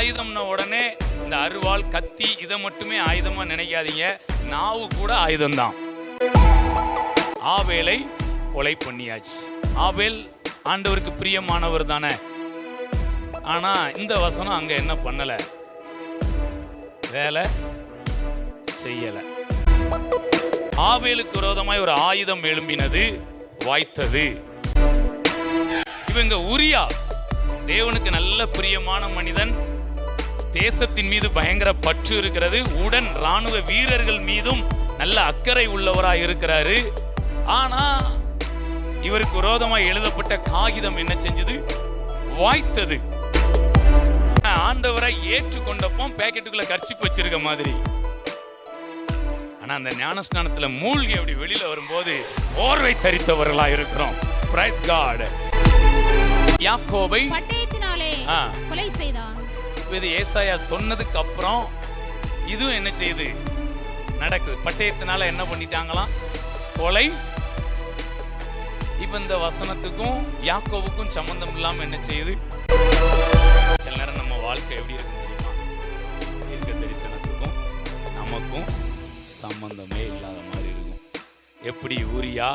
ஆயுதம்ன உடனே இந்த அருவாள் கத்தி இதை மட்டுமே ஆயுதமா நினைக்காதீங்க. நாவு கூட ஆயுதம்தான். ஆபேலை கொலை பண்ணியாச்சு. ஆபேல் ஆண்டவருக்கு பிரியமானவர் தானே. ஆனா இந்த வசனம் அங்க என்ன பண்ணல, வேலை செய்யல. ஆபேலுக்கு விரோதமாய் ஒரு ஆயுதம் எழும்பினது, வாய்த்தது. இவங்க உரியா தேவனுக்கு நல்ல பிரியமான மனிதன், தேசத்தின் மீது பயங்கர பற்று இருக்கிறது, உடன் ராணுவ வீரர்கள் மீதும் நல்ல அக்கறை உள்ளவராய் இருக்கிறாரு. ஆனா இவருக்கு விரோதமாய் எழுதப்பட்ட காகிதம் என்ன செஞ்சது, வாய்த்தது. ஆண்டவரை ஏற்றுக்கொண்டப்போ பேக்கெட்டுக்குள்ள கர்ச்சிப் வச்சிருக்க மாதிரி. ஆனா அந்த ஞானஸ்நானத்துல மூழ்கி அப்படி வெளியில வரும்போது ஓர்வை தரித்தவர்களா இருக்கிறோம். Praise God. யாக்கோபை பட்டயத்தினாலே கொலை செய்தான். இது ஏசாயா சொன்னதுக்கு அப்புறம் இதுவும் என்ன செய்யுது, நடக்குது. பட்டயத்தினால என்ன பண்ணிட்டாங்களாம், கொலை. இப்ப இந்த வசனத்துக்கும் யாக்கோவுக்கும் சம்பந்தம் இல்லாம என்ன செய்யுது. சில நேரம் நம்ம வாழ்க்கை எப்படி இருக்கு தெரியுமா, இருக்க தரிசனத்துக்கும் நமக்கும் சம்பந்தமே இல்லாத மாதிரி இருக்கும். எப்படி ஊரியா,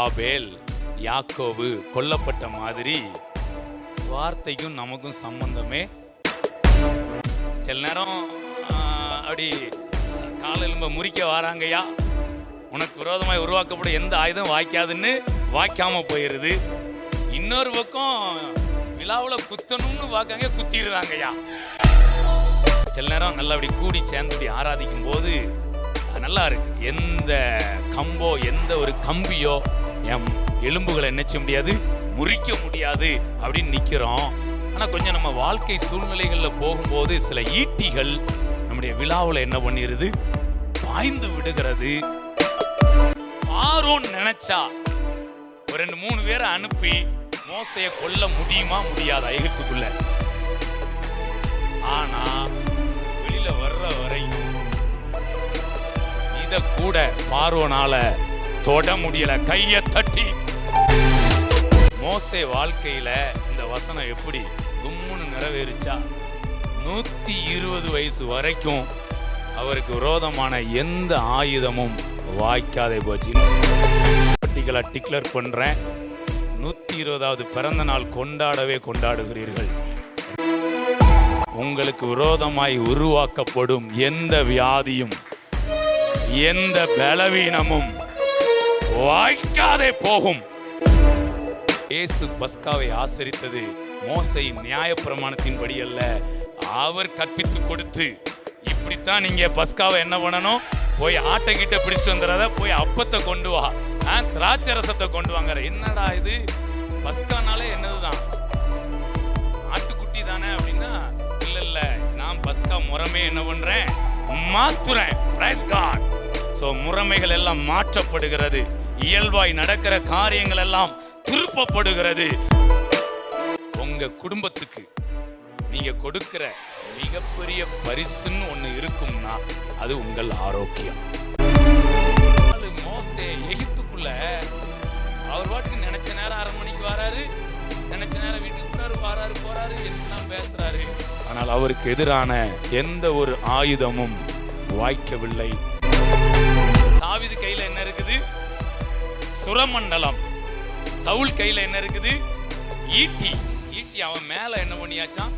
ஆபேல், யாக்கோபு கொல்லப்பட்ட மாதிரி வார்த்தைக்கும் நமக்கும் சம்பந்தமே. சில நேரம் அப்படி காலையில் முறிக்க வராங்கய்யா, உனக்கு விரோதமாய் உருவாக்கப்படும் எந்த ஆயுதம் வாய்க்காதுன்னு வாய்க்காம போயிருது. இன்னொரு பக்கம் விழாவில் குத்தணும்னு பார்க்காங்க, குத்திடுறாங்கய்யா. சில நேரம் நல்லா அப்படி கூடி சேர்ந்து ஆராதிக்கும் போது நல்லா இருக்கு. எந்த கம்போ எந்த ஒரு கம்பியோ என் எலும்புகளை என்ன செய்ய முடியாது, முறிக்க முடியாது அப்படின்னு நிற்கிறோம். ஆனால் கொஞ்சம் நம்ம வாழ்க்கை சூழ்நிலைகளில் போகும்போது சில ஈட்டிகள் நம்முடைய விழாவில் என்ன பண்ணிடுது, பாய்ந்து விடுகிறது. ஆரோன் நினைச்சா ஒரு 2-3 பேரை அனுப்பி மோசையை கொல்ல முடியுமா, முடியாதா எகிப்துக்குள்ள? ஆனா வெளியில வர்ற வரையும் இத கூட பார்வோனால தொட முடியல. கைய தட்டி மோசே வாழ்க்கையில இந்த வசனம் எப்படி கும்முன்னு நிறைவேறிச்சா, 120 வயசு வரைக்கும் அவருக்கு விரோதமான எந்த ஆயுதமும் வாய்க்காதே போச்சு. டிக்ளேர் பண்றேன், 120வது பிறந்த நாள் கொண்டாடுகிறீர்கள். உங்களுக்கு விரோதமாய் உருவாக்கப்படும் எந்த வியாதியும் எந்த பலவீனமும் வாய்க்காதே போகும். இயேசு பஸ்காவை ஆசரித்தது மோசையின் நியாயப்பிரமாணத்தின்படி அல்ல, அவர் கற்பித்து கொடுத்து, இப்படித்தான் நீங்க பஸ்காவை என்ன பண்ணணும், போய் ஆட்டை கிட்ட பிடிச்சிட்டு வந்துடாத, போய் அப்பத்தை கொண்டு வா, திராட்சை ரசத்தை கொண்டு வாங்க. என்னடா இது, பஸ்கானாலே என்னதுதான், ஆட்டுக்குட்டி தானே அப்படின்னா, இல்ல நான் பஸ்கா முறைமே என்ன பண்றேன், மாத்துறேன். Praise God. சோ முறைமைகள் எல்லாம் மாற்றப்படுகிறது, இயல்பாய் நடக்கிற காரியங்கள் எல்லாம் திருப்பப்படுகிறது. உங்க குடும்பத்துக்கு நீங்க கொடுக்கிற மிகப்பெரிய பரிசுன்னு ஒண்ணு இருக்கும்னா அது உங்கள் ஆரோக்கியம். மோசே எகிப்துக்குள்ள அவர் பாட்டுக்கு நினைச்ச நேரம் 1/2 மணிக்கு வராரு, நினைச்ச நேரம் வீட்டுக்கு போறாரு எல்லாம் பேசுறாரு. ஆனால் அவருக்கு எதிரான எந்த ஒரு ஆயுதமும் வாய்க்கவில்லை. தாவீது கையில என்ன இருக்குது, சுரமண்டலம். சவுல் கையில என்ன இருக்குது, ஈட்டி. அவன் மேல என்ன பண்ணியாச்சான்.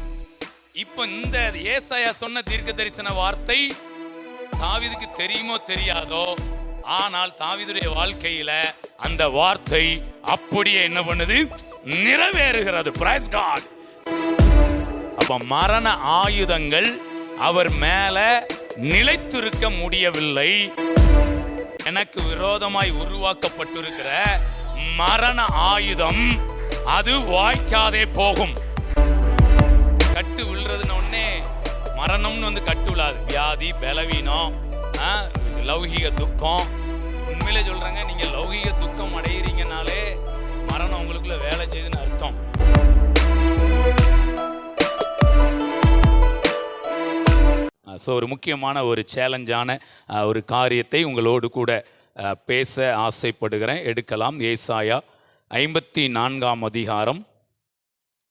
இப்ப இந்த ஏசாயா சொன்ன தீர்க்க தரிசன வார்த்தை தாவீதுக்கு தெரியுமோ தெரியாதோ, ஆனால் தாவீதுடைய வாழ்க்கையில அந்த வார்த்தை அப்படியே என்ன பண்ணுது, நிறைவேறுகிறது. Praise God. அப்ப மரண ஆயுதங்கள் அவர் மேல நிலைத்திருக்க முடியவில்லை. எனக்கு விரோதமாய் உருவாக்கப்பட்டிருக்கிற மரண ஆயுதம் அது வாய்க்காதே போகும். கட்டு விழுறதுன்னு உடனே மரணம்னு வந்து கட்டு விழாது. வியாதி, பலவீனம், லௌகிக துக்கம். உண்மையிலே சொல்றாங்க, நீங்க லௌகிக துக்கம் அடைகிறீங்கனாலே மரணம் உங்களுக்குள்ள வேலை செய்யுதுன்னு அர்த்தம். ஸோ ஒரு முக்கியமான ஒரு சேலஞ்சான ஒரு காரியத்தை உங்களோடு கூட பேச ஆசைப்படுகிறேன். எடுக்கலாம். ஏசாயா 54ஆம் அதிகாரம்,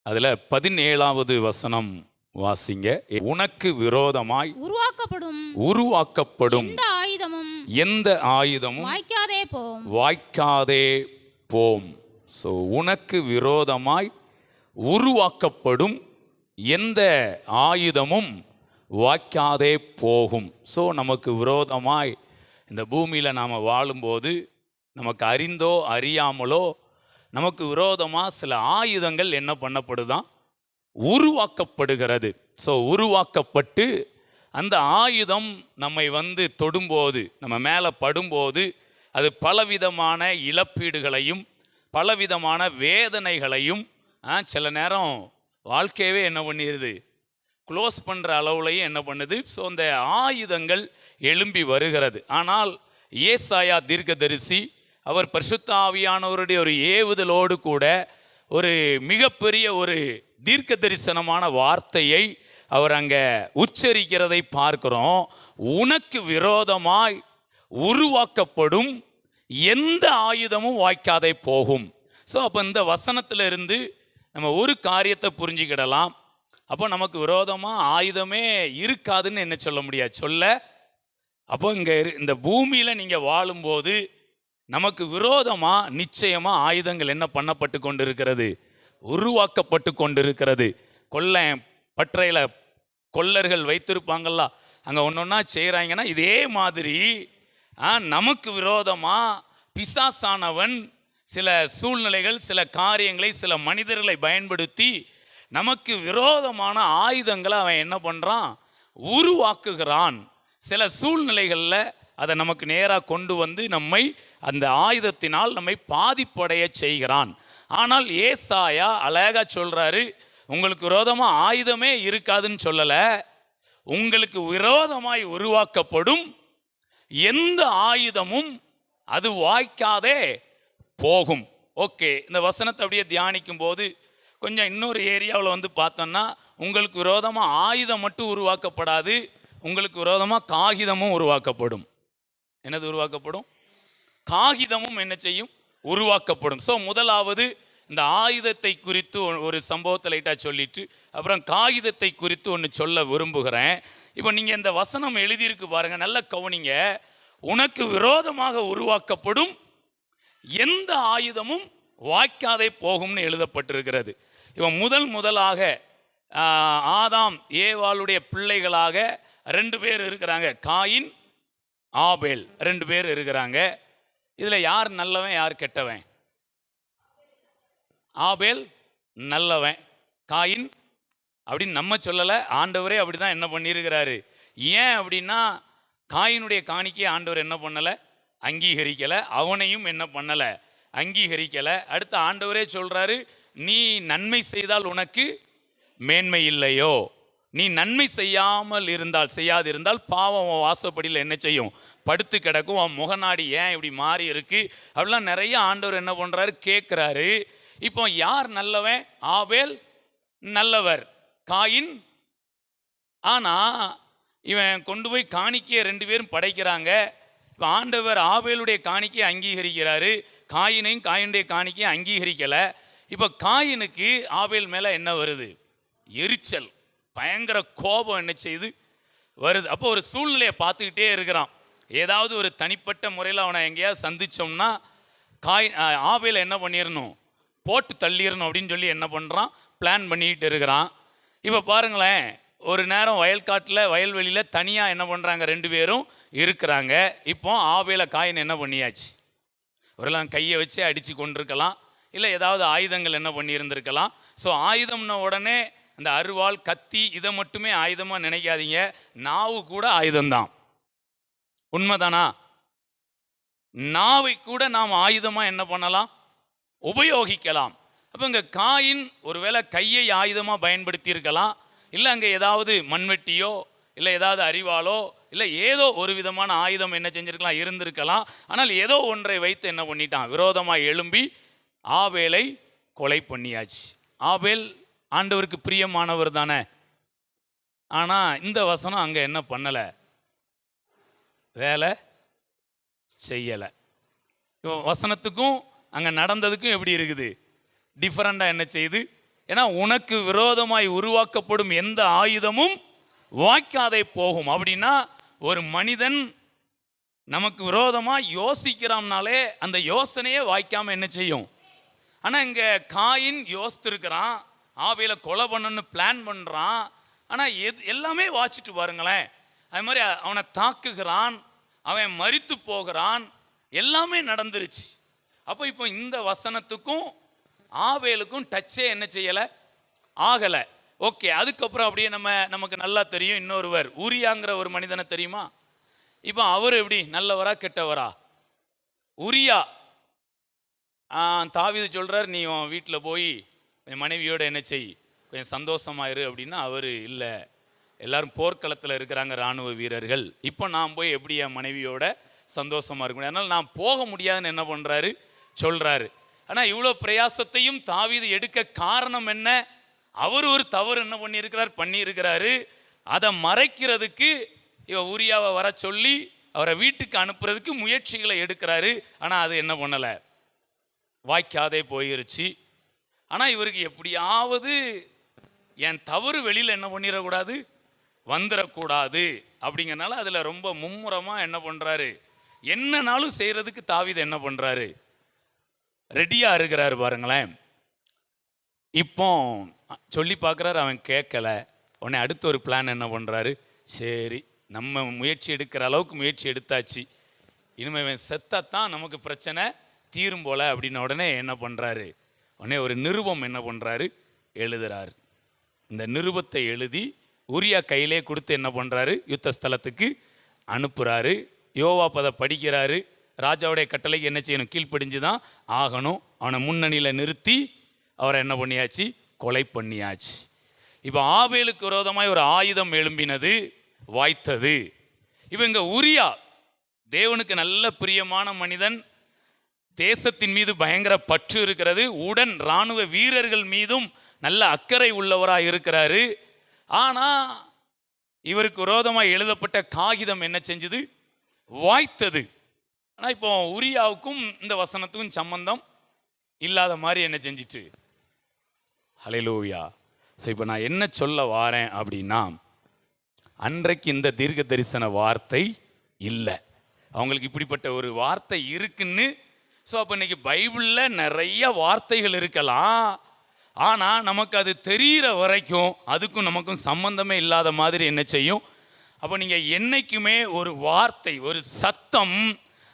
அதில் 17வது வசனம் வாசிங்க. உனக்கு விரோதமாய் உருவாக்கப்படும் எந்த ஆயுதமும் வாய்க்காதே போம். ஸோ உனக்கு விரோதமாய் உருவாக்கப்படும் எந்த ஆயுதமும் வாய்க்காதே போகும். ஸோ நமக்கு விரோதமாய் இந்த பூமியில் நாம் வாழும்போது நமக்கு அறிந்தோ அறியாமலோ நமக்கு விரோதமாக சில ஆயுதங்கள் என்ன பண்ணப்படுதான், உருவாக்கப்படுகிறது. ஸோ உருவாக்கப்பட்டு அந்த ஆயுதம் நம்மை வந்து தொடும்போது, நம்ம மேலே படும்போது, அது பலவிதமான இழப்பீடுகளையும் பலவிதமான வேதனைகளையும் சில நேரம் வாழ்க்கையவே என்ன பண்ணிடுது, க்ளோஸ் பண்ணுற அளவுலையும் என்ன பண்ணுது. ஸோ அந்த ஆயுதங்கள் எழும்பி வருகிறது. ஆனால் ஏசாயா தீர்க்கதரிசி அவர் பரிசுத்த ஆவியானவருடைய ஒரு ஏவுதலோடு கூட ஒரு மிகப்பெரிய ஒரு தீர்க்க தரிசனமான வார்த்தையை அவர் அங்கே உச்சரிக்கிறதை பார்க்கிறோம். உனக்கு விரோதமாய் உருவாக்கப்படும் எந்த ஆயுதமும் வாய்க்காதே போகும். ஸோ அப்போ இந்த வசனத்திலிருந்து நம்ம ஒரு காரியத்தை புரிஞ்சுக்கிடலாம். அப்போ நமக்கு விரோதமாக ஆயுதமே இருக்காதுன்னு என்ன சொல்ல முடியாது, சொல்ல. அப்போ இங்கே இந்த பூமியில் நீங்கள் வாழும்போது நமக்கு விரோதமாக நிச்சயமாக ஆயுதங்கள் என்ன பண்ணப்பட்டு கொண்டிருக்கிறது, உருவாக்கப்பட்டு கொண்டிருக்கிறது. பற்றையில் கொல்லர்கள் வைத்திருப்பாங்கள்ல, அங்கே ஒன்று ஒன்றா செய்கிறாங்கன்னா இதே மாதிரி நமக்கு விரோதமாக பிசாசானவன் சில சூழ்நிலைகள், சில காரியங்களை, சில மனிதர்களை பயன்படுத்தி நமக்கு விரோதமான ஆயுதங்களை அவன் என்ன பண்ணுறான், உருவாக்குகிறான். சில சூழ்நிலைகளில் அதை நமக்கு நேராக கொண்டு வந்து நம்மை அந்த ஆயுதத்தினால் நம்மை பாதிப்படைய செய்கிறான். ஆனால் ஏசாயா அழகா சொல்கிறாரு, உங்களுக்கு விரோதமாக ஆயுதமே இருக்காதுன்னு சொல்லலை, உங்களுக்கு விரோதமாய் உருவாக்கப்படும் எந்த ஆயுதமும் அது வாய்க்காதே போகும். ஓகே, இந்த வசனத்தை அப்படியே தியானிக்கும் போது கொஞ்சம் இன்னொரு ஏரியாவில் வந்து பார்த்தோன்னா, உங்களுக்கு விரோதமாக ஆயுதம் மட்டும் உருவாக்கப்படாது, உங்களுக்கு விரோதமாக காகிதமும் உருவாக்கப்படும். என்னது உருவாக்கப்படும்? காகிதமும் என்ன செய்யும், உருவாக்கப்படும். ஸோ முதலாவது இந்த ஆயுதத்தை குறித்து ஒரு சம்பவத்தை லைட்டாக சொல்லிட்டு அப்புறம் காகிதத்தை குறித்து ஒன்று சொல்ல விரும்புகிறேன். இப்போ நீங்கள் இந்த வசனம் எழுதியிருக்கு பாருங்கள், நல்ல கவனிங்க. உனக்கு விரோதமாக உருவாக்கப்படும் எந்த ஆயுதமும் வாய்க்காதே போகும்னு எழுதப்பட்டிருக்கிறது. இவன் முதலாக ஆதாம் ஏவாளுடைய பிள்ளைகளாக 2 பேர் இருக்கிறாங்க, காயின் ஆபேல் 2 பேர் இருக்கிறாங்க. இதில் யார் நல்லவன் யார் கெட்டவன்? ஆபேல் நல்லவன், காயின் அப்படின்னு நம்ம சொல்லலை, ஆண்டவரே அப்படி தான் என்ன பண்ணியிருக்கிறாரு. ஏன் அப்படின்னா காயினுடைய காணிக்கையை ஆண்டவர் என்ன பண்ணலை, அங்கீகரிக்கலை. அவனையும் என்ன பண்ணலை, அங்கீகரிக்கலை. அடுத்து ஆண்டவரே சொல்கிறாரு, நீ நன்மை செய்தால் உனக்கு மேன்மை இல்லையோ, நீ நன்மை செய்யாதிருந்தால் பாவம் வாசப்படியில் என்ன செய்யும், படுத்து கிடக்கும். அவன் முகநாடி ஏன் இப்படி மாறி இருக்கு அப்படிலாம் நிறைய ஆண்டவர் என்ன பண்ணுறாரு, கேட்குறாரு. இப்போ யார் நல்லவன்? ஆபேல் நல்லவர், காயின். ஆனால் இவன் கொண்டு போய் காணிக்கையை 2 பேரும் படைக்கிறாங்க. இப்போ ஆண்டவர் ஆபேலுடைய காணிக்கையை அங்கீகரிக்கிறாரு, காயினுடைய காணிக்கையை அங்கீகரிக்கலை. இப்போ காயினுக்கு ஆபேல் மேலே என்ன வருது, எரிச்சல், பயங்கர கோபம் என்ன செய்து வருது. அப்போ ஒரு சூழ்நிலையை பார்த்துக்கிட்டே இருக்கிறான். ஏதாவது ஒரு தனிப்பட்ட முறையில் அவனை எங்கேயாவது சந்தித்தோம்னா ஆபேல் என்ன பண்ணிடணும், போட்டு தள்ளிடணும் அப்படின்னு சொல்லி என்ன பண்ணுறான், பிளான் பண்ணிக்கிட்டு இருக்கிறான். இப்போ பாருங்களேன், ஒரு நேரம் வயல்வெளியில் தனியாக என்ன பண்ணுறாங்க, 2 பேரும் இருக்கிறாங்க. இப்போ ஆபேல காயின் என்ன பண்ணியாச்சு, ஒருலாம் கையை வச்சு அடித்து கொண்டிருக்கலாம், இல்லை ஏதாவது ஆயுதங்கள் என்ன பண்ணியிருந்திருக்கலாம். ஸோ ஆயுதம்ன உடனே அந்த அருவாள், கத்தி இதை மட்டுமே ஆயுதமாக நினைக்காதீங்க, நாவு கூட ஆயுதம்தான். உண்மைதானா? நாவை கூட நாம் ஆயுதமாக என்ன பண்ணலாம், உபயோகிக்கலாம். அப்போ இங்கே காயின் ஒருவேளை கையை ஆயுதமாக பயன்படுத்தி இருக்கலாம், இல்லை அங்கே ஏதாவது மண்வெட்டியோ இல்லை ஏதாவது அரிவாளோ இல்லை ஏதோ ஒரு விதமான ஆயுதம் என்ன செஞ்சுருக்கலாம், இருந்திருக்கலாம். ஆனால் ஏதோ ஒன்றை வைத்து என்ன பண்ணிட்டான், விரோதமாக எழும்பி ஆபேலை கொலை பண்ணியாச்சு. ஆபேல் ஆண்டவருக்கு பிரியமானவர் தானே. ஆனால் இந்த வசனம் அங்கே என்ன பண்ணலை, வேலை செய்யலை. இப்போ வசனத்துக்கும் அங்கே நடந்ததுக்கும் எப்படி இருக்குது, டிஃப்ரெண்டாக என்ன செய்யுது ஏன்னா உனக்கு விரோதமாய் உருவாக்கப்படும் எந்த ஆயுதமும் வாய்க்காதே போகும். அப்படின்னா ஒரு மனிதன் நமக்கு விரோதமா யோசிக்கிறான்னாலே அந்த யோசனையே வாய்க்காம என்ன செய்யும்? ஆனா இங்க காயின் யோசித்திருக்கிறான், ஆபேலை கொலை பண்ணணும்னு பிளான் பண்றான். ஆனா எல்லாமே வாச்சிட்டு பாருங்களேன். அது மாதிரி அவனை தாக்குகிறான், அவன் மரித்து போகிறான், எல்லாமே நடந்துருச்சு. அப்போ இப்போ இந்த வசனத்துக்கும் ஆபேலுக்கும் டச்சே என்ன செய்யலை, ஆகலை. ஓகே, அதுக்கப்புறம் அப்படியே நமக்கு நல்லா தெரியும் இன்னொருவர் உரியாங்கிற ஒரு மனிதனை தெரியுமா? இப்போ அவர் எப்படி, நல்லவரா கெட்டவரா? உரியா தாவீது சொல்றார், நீ உன் வீட்டில் போய் என் மனைவியோட என்ன செய், கொஞ்சம் சந்தோஷமாயிரு அப்படின்னா அவர் இல்லை, எல்லாரும் போர்க்களத்தில் இருக்கிறாங்க இராணுவ வீரர்கள், இப்போ நான் போய் எப்படி என் மனைவியோட சந்தோஷமா இருக்க முடியும், அதனால் நான் போக முடியாதுன்னு என்ன பண்ணுறாரு சொல்கிறாரு. ஆனால் இவ்வளோ பிரயாசத்தையும் தாவீது எடுக்க காரணம் என்ன? அவர் ஒரு தவறு என்ன பண்ணியிருக்கிறாரு. அதை மறைக்கிறதுக்கு இவன் உரியாவை வர சொல்லி அவரை வீட்டுக்கு அனுப்புறதுக்கு முயற்சிகளை எடுக்கிறாரு. ஆனால் அது என்ன பண்ணலை, வாய்க்காதே போயிருச்சு. ஆனால் இவருக்கு எப்படியாவது என் தவறு வெளியில் என்ன பண்ணிடக்கூடாது, வந்துடக்கூடாது அப்படிங்கிறனால அதில் ரொம்ப மும்முரமாக என்ன பண்ணுறாரு, என்னனாலும் செய்கிறதுக்கு தாவீது என்ன பண்ணுறாரு, ரெடியாக இருக்கிறாரு பாருங்களேன். இப்போ சொல்லி பார்க்குறாரு, அவன் கேட்கல. உடனே அடுத்த ஒரு பிளான் என்ன பண்ணுறாரு, சரி நம்ம முயற்சி எடுக்கிற அளவுக்கு முயற்சி எடுத்தாச்சு, இனிமேல் இவன் செத்தாத்தான் நமக்கு பிரச்சனை தீரும் போல அப்படின்ன உடனே என்ன பண்ணுறாரு, உடனே ஒரு நிருபம் என்ன பண்ணுறாரு, எழுதுறாரு. இந்த நிருபத்தை எழுதி உரியா கையிலே கொடுத்து என்ன பண்ணுறாரு, யுத்த ஸ்தலத்துக்கு அனுப்புகிறாரு. யோவாப் அதை படிக்கிறாரு. ராஜாவுடைய கட்டளைக்கு என்ன செய்யணும், கீழ்ப்படிஞ்சு தான் ஆகணும். அவனை முன்னணியில் நிறுத்தி அவரை என்ன பண்ணியாச்சு, கொலை பண்ணியாச்சு. இப்போ ஆபேலுக்கு விரோதமாய் ஒரு ஆயுதம் எழும்பினது, வாய்த்தது. இப்போ இங்கே உரியா தேவனுக்கு நல்ல பிரியமான மனிதன், தேசத்தின் மீது பயங்கர பற்று இருக்கிறது, உடன் இராணுவ வீரர்கள் மீதும் நல்ல அக்கறை உள்ளவராக இருக்கிறாரு. ஆனால் இவருக்கு விரோதமாக எழுதப்பட்ட காகிதம் என்ன செஞ்சது, வாய்த்தது. ஆனால் இப்போ உரியாவுக்கும் இந்த வசனத்துக்கும் சம்பந்தம் இல்லாத மாதிரி என்ன செஞ்சிட்டு, ஹல்லேலூயா. ஸோ இப்போ நான் என்ன சொல்ல வாரேன் அப்படின்னா, அன்றைக்கு இந்த தீர்க்க தரிசன வார்த்தை இல்லை, அவங்களுக்கு இப்படிப்பட்ட ஒரு வார்த்தை இருக்குன்னு. ஸோ அப்போ இன்னைக்கு பைபிளில் நிறைய வார்த்தைகள் இருக்கலாம், ஆனால் நமக்கு அது தெரிகிற வரைக்கும் அதுக்கும் நமக்கும் சம்பந்தமே இல்லாத மாதிரி என்ன செய்யும். அப்போ நீங்கள் என்னைக்குமே ஒரு வார்த்தை, ஒரு சத்தம்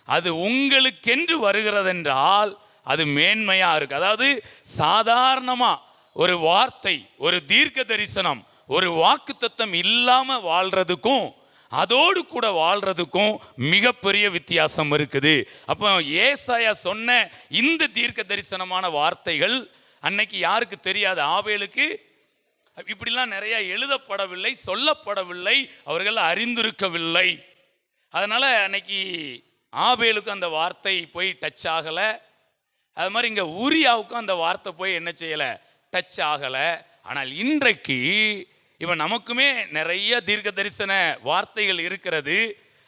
அது உங்களுக்கென்று வருகிறதென்றால் அது மேன்மையாக இருக்கு. அதாவது சாதாரணமாக ஒரு வார்த்தை, ஒரு தீர்க்க தரிசனம், ஒரு வாக்குத்தத்தம் இல்லாமல் வாழ்கிறதுக்கும் அதோடு கூட வாழ்கிறதுக்கும் மிகப்பெரிய வித்தியாசம் இருக்குது. அப்போ ஏசாயா சொன்ன இந்த தீர்க்க தரிசனமான வார்த்தைகள் அன்னைக்கு யாருக்கு தெரியாது, ஆபேலுக்கு இப்படிலாம் நிறைய எழுதப்படவில்லை, சொல்லப்படவில்லை, அவர்கள் அறிந்திருக்கவில்லை. அதனால அன்னைக்கு ஆபேலுக்கு அந்த வார்த்தை போய் டச் ஆகலை. அது மாதிரி இங்கே ஊரியாவுக்கும் அந்த வார்த்தை போய் என்ன செய்யலை, டச் ஆகலை. ஆனால் இன்றைக்கு இவன் நமக்குமே நிறைய தீர்க்க தரிசன வார்த்தைகள் இருக்கிறது.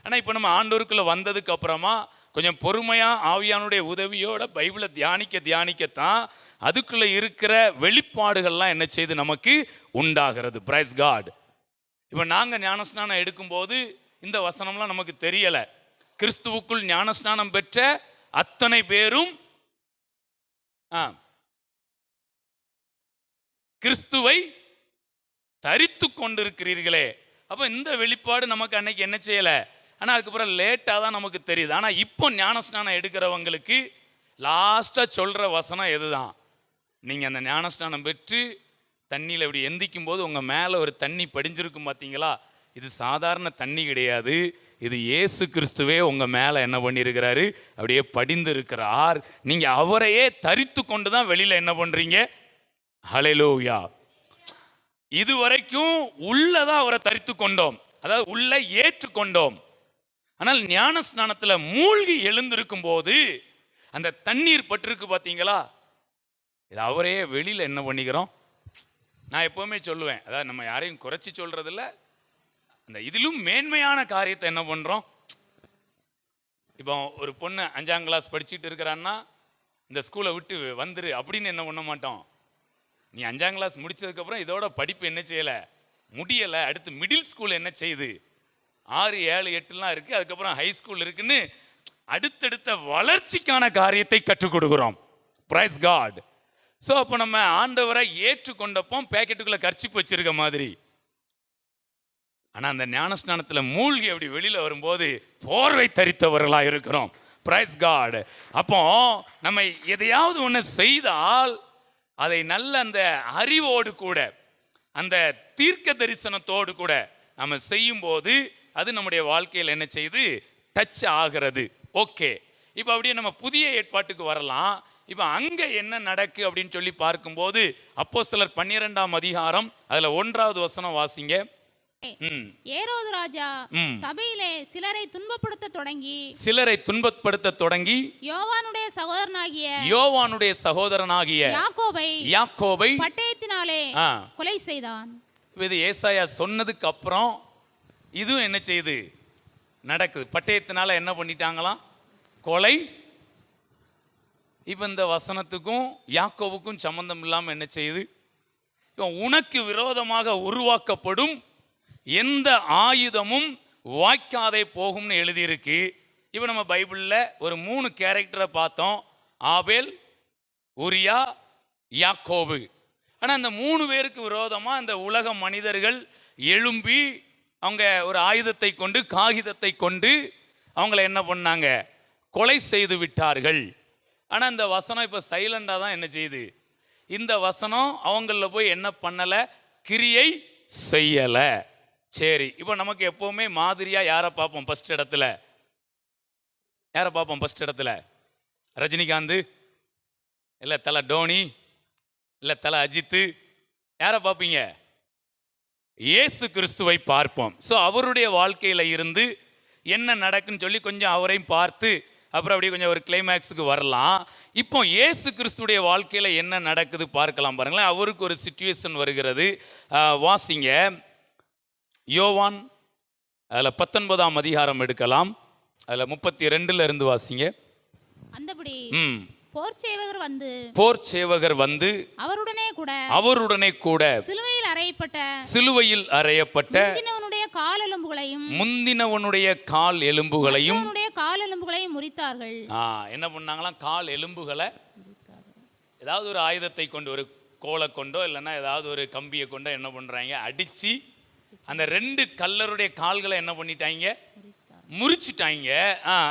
ஆனால் இப்போ நம்ம ஆண்டவருக்குள்ள வந்ததுக்கு அப்புறமா கொஞ்சம் பொறுமையாக ஆவியானுடைய உதவியோட பைபிளை தியானிக்கத்தான் அதுக்குள்ளே இருக்கிற வெளிப்பாடுகள்லாம் என்ன செய்து நமக்கு உண்டாகிறது. Praise God. இப்போ நாங்கள் ஞானஸ்நானம் எடுக்கும்போது இந்த வசனம்லாம் நமக்கு தெரியலை. கிறிஸ்துவுக்குள் ஞானஸ்நானம் பெற்ற அத்தனை பேரும் கிறிஸ்துவை தரித்து கொண்டிருக்கிறீர்களே. அப்போ இந்த வெளிப்பாடு நமக்கு அன்னைக்கு என்ன செய்யலை, ஆனால் அதுக்கப்புறம் லேட்டாக தான் நமக்கு தெரியுது. ஆனால் இப்போ ஞானஸ்நானம் எடுக்கிறவங்களுக்கு லாஸ்ட்டாக சொல்கிற வசனம் எதுதான், நீங்கள் அந்த ஞானஸ்நானம் பெற்று தண்ணியில் இப்படி எந்திக்கும் போது உங்கள் மேலே ஒரு தண்ணி படிஞ்சிருக்கும் பார்த்தீங்களா, இது சாதாரண தண்ணி கிடையாது, இது இயேசு கிறிஸ்துவே உங்கள் மேலே என்ன பண்ணியிருக்கிறாரு, அப்படியே படிந்து இருக்கிறார். நீங்கள் அவரையே தரித்து கொண்டு தான் வெளியில் என்ன பண்ணுறீங்க, ஹல்லேலூயா. இதுவரைக்கும் உள்ளதான் அவரை தரித்து கொண்டோம், அதாவது உள்ள ஏற்றுக்கொண்டோம். ஆனால் ஞான ஸ்நானத்தில் மூழ்கி எழுந்திருக்கும் போது அந்த தண்ணீர் பட்டிருக்கு பார்த்தீங்களா, இது அவரே வெளியில் என்ன பண்ணிக்கிறோம். நான் எப்போவுமே சொல்லுவேன், அதாவது நம்ம யாரையும் குறைச்சி சொல்கிறதில்ல, அந்த இதிலும் மேன்மையான காரியத்தை என்ன பண்ணுறோம். இப்போ ஒரு பொண்ணு 5ஆம் கிளாஸ் படிச்சுட்டு இருக்கிறான்னா இந்த ஸ்கூலை விட்டு வந்துரு அப்படின்னு என்ன பண்ண மாட்டோம். நீ 5ஆம் கிளாஸ் முடிச்சதுக்கப்புறம் இதோட படிப்பு என்ன செய்யலை, முடியலை. அடுத்து மிடில் ஸ்கூல் என்ன செய்யுது, 6, 7, 8லாம் இருக்குது. அதுக்கப்புறம் ஹை ஸ்கூல் இருக்குன்னு அடுத்தடுத்த வளர்ச்சிக்கான காரியத்தை கற்றுக் கொடுக்குறோம். Price God. ஸோ அப்போ நம்ம ஆண்டவரை ஏற்றுக்கொண்டப்போ பேக்கெட்டுக்குள்ளே கர்ச்சிப்பு வச்சிருக்க மாதிரி, ஆனால் அந்த ஞானஸ்நானத்தில் மூழ்கி அப்படி வெளியில் வரும்போது போர்வை தரித்தவர்களாக இருக்கிறோம். Praise God. அப்போ நம்ம எதையாவது ஒன்று செய்தால் அதை நல்ல அந்த அறிவோடு கூட அந்த தீர்க்க தரிசனத்தோடு கூட நம்ம செய்யும்போது அது நம்முடைய வாழ்க்கையில் என்ன செய்து டச் ஆகிறது. ஓகே, இப்போ அப்படியே நம்ம புதிய ஏற்பாட்டுக்கு வரலாம். இப்போ அங்கே என்ன நடக்கு அப்படின்னு சொல்லி பார்க்கும்போது அப்போஸ்தலர் 12ஆம் அதிகாரம் அதில் 1வது வசனம் வாசிங்க. ஏரோது ராஜா சபையிலே சிலரை துன்பப்படுத்த தொடங்கி யோவானுடைய சகோதரனாகிய யாக்கோபை பட்டயத்தினாலே கொலை செய்தான். இது ஏசாயா சொன்னதுக்கு அப்புறம் இதுவும் என்ன செய்யுது, நடக்குது. பட்டயத்தினால என்ன பண்ணிட்டாங்களாம், கொலை. இப்போ இந்த வசனத்துக்கும் யாக்கோவுக்கும் சம்பந்தம் இல்லாமல் என்ன செய்யுது, உனக்கு விரோதமாக உருவாக்கப்படும் எந்த ஆயுதமும் வாய்க்காதே போகும்னு எழுதியிருக்கு. இப்போ நம்ம பைபிளில் ஒரு 3 கேரக்டரை பார்த்தோம், ஆபேல், உரியா, யாக்கோபு. ஆனால் அந்த 3 பேருக்கு விரோதமாக இந்த உலக மனிதர்கள் எழும்பி அவங்க ஒரு ஆயுதத்தை கொண்டு காகிதத்தை கொண்டு அவங்கள என்ன பண்ணாங்க, கொலை செய்து விட்டார்கள். ஆனால் இந்த வசனம் இப்போ சைலண்டாக தான் என்ன செய்யுது, இந்த வசனம் அவங்கள போய் என்ன பண்ணலை, கிரியை செய்யலை. சரி, இப்போ நமக்கு எப்போவுமே மாதிரியாக யாரை பார்ப்போம் ஃபர்ஸ்ட் இடத்துல, யாரை பார்ப்போம் ஃபர்ஸ்ட் இடத்துல, ரஜினிகாந்த் இல்லை தலை டோனி இல்லை தலை அஜித்து, யாரை பார்ப்பீங்க, இயேசு கிறிஸ்துவை பார்ப்போம். ஸோ அவருடைய வாழ்க்கையில் இருந்து என்ன நடக்குன்னு சொல்லி கொஞ்சம் அவரையும் பார்த்து அப்புறம் அப்படியே கொஞ்சம் ஒரு கிளைமேக்ஸுக்கு வரலாம். இப்போ இயேசு கிறிஸ்துடைய வாழ்க்கையில் என்ன நடக்குது பார்க்கலாம் பாருங்களேன். அவருக்கு ஒரு சிச்சுவேஷன் வருகிறது. வாசிங்க யோவான் அதில் 19ஆம் அதிகாரம் எடுக்கலாம், அதில் 32ல இருந்து வாசிங்க. அந்தபடி போர் சேவகர் வந்து அவருடனே கூட சிலுவையில் அறையப்பட்ட முந்தினவனுடைய கால் எலும்புகளையும் முறித்தார்கள். என்ன பண்ணாங்களாம், கால் எலும்புகளை ஏதாவது ஒரு ஆயுதத்தை கொண்டு, ஒரு கோலை கொண்டோ இல்லைன்னா ஏதாவது ஒரு கம்பியை கொண்டோ என்ன பண்றாங்க, அடிச்சு அந்த 2 கல்லருடைய கால்களை என்ன பண்ணிட்டாங்க, முறிச்சிட்டாங்க.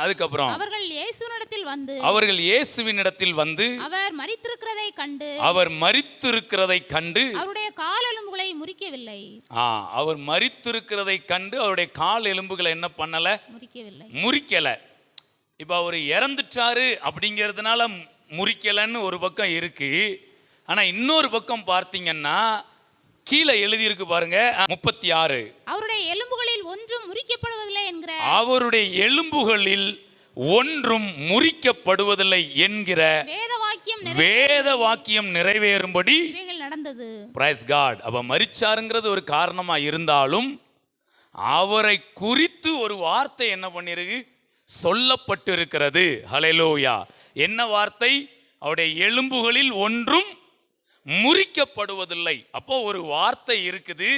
அதுக்கப்புறம் அவர்கள் இயேசுவினிடத்தில் வந்து அவர் மரித்திருக்கிறதை கண்டு அவருடைய கால் எலும்புகளை முறிக்கவில்லை. அவர் மரித்திருக்கிறதை கண்டு அவருடைய கால் எலும்புகளை என்ன பண்ணல, முறிக்கல. இப்ப அவர் இறந்துட்டாரு அப்படிங்கிறதுனால முறிக்கலன்னு ஒரு பக்கம் இருக்கு. ஆனா இன்னொரு பக்கம் பார்த்தீங்கன்னா கீழே எழுதி இருக்கு பாருங்க, 36, அவருடைய எலும்புகளில் ஒன்றும் முறிக்கப்படுவதில்லை என்கிற, அவருடைய எலும்புகளில் ஒன்றும் முறிக்கப்படுவதில்லை என்கிற வேத வாக்கியம் நிறைவேறும்படி நடந்தது. Praise God. அப்ப மரிச்சாருங்கிறது ஒரு காரணமா இருந்தாலும் அவரை குறித்து ஒரு வார்த்தை என்ன பண்ணிருக்கு, சொல்லப்பட்டு இருக்கிறது. ஹல்லேலூயா. என்ன வார்த்தை, அவருடைய எலும்புகளில் ஒன்றும் முறிக்கப்படுவதில்லை. அப்போ ஒரு வார்த்தை இருக்குது,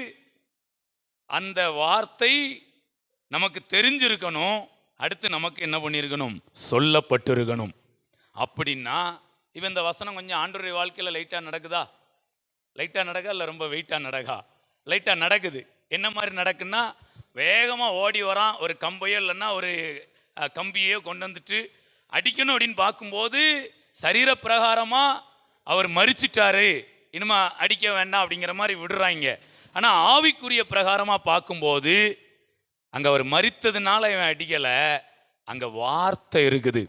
அந்த வார்த்தை நமக்கு தெரிஞ்சிருக்கணும், அடுத்து நமக்கு என்ன பண்ணியிருக்கணும், சொல்லப்பட்டிருக்கணும். அப்படின்னா இப்போ இந்த வசனம் கொஞ்சம் ஆண்டவருடைய வாழ்க்கையில் லைட்டாக நடக்குதா, லைட்டாக நடக்கா இல்லை ரொம்ப வெயிட்டாக நடக்கா, லைட்டாக நடக்குது. என்ன மாதிரி நடக்குன்னா, வேகமாக ஓடி வரான், ஒரு கம்பையோ இல்லைன்னா ஒரு கம்பியோ கொண்டு வந்துட்டு அடிக்கணும் அப்படின்னு பார்க்கும்போது சரீர பிரகாரமாக அவர் மரிச்சிட்டாரு, இனிமே அடிக்க வேண்டாம் அப்படிங்கிற மாதிரி விடுறாங்க. ஆனால் ஆவிக்குரிய பிரகாரமாக பார்க்கும்போது அங்கே அவர் மரித்ததுனால இவன் அடிக்கலை, அங்கே வார்த்தை இருக்குது,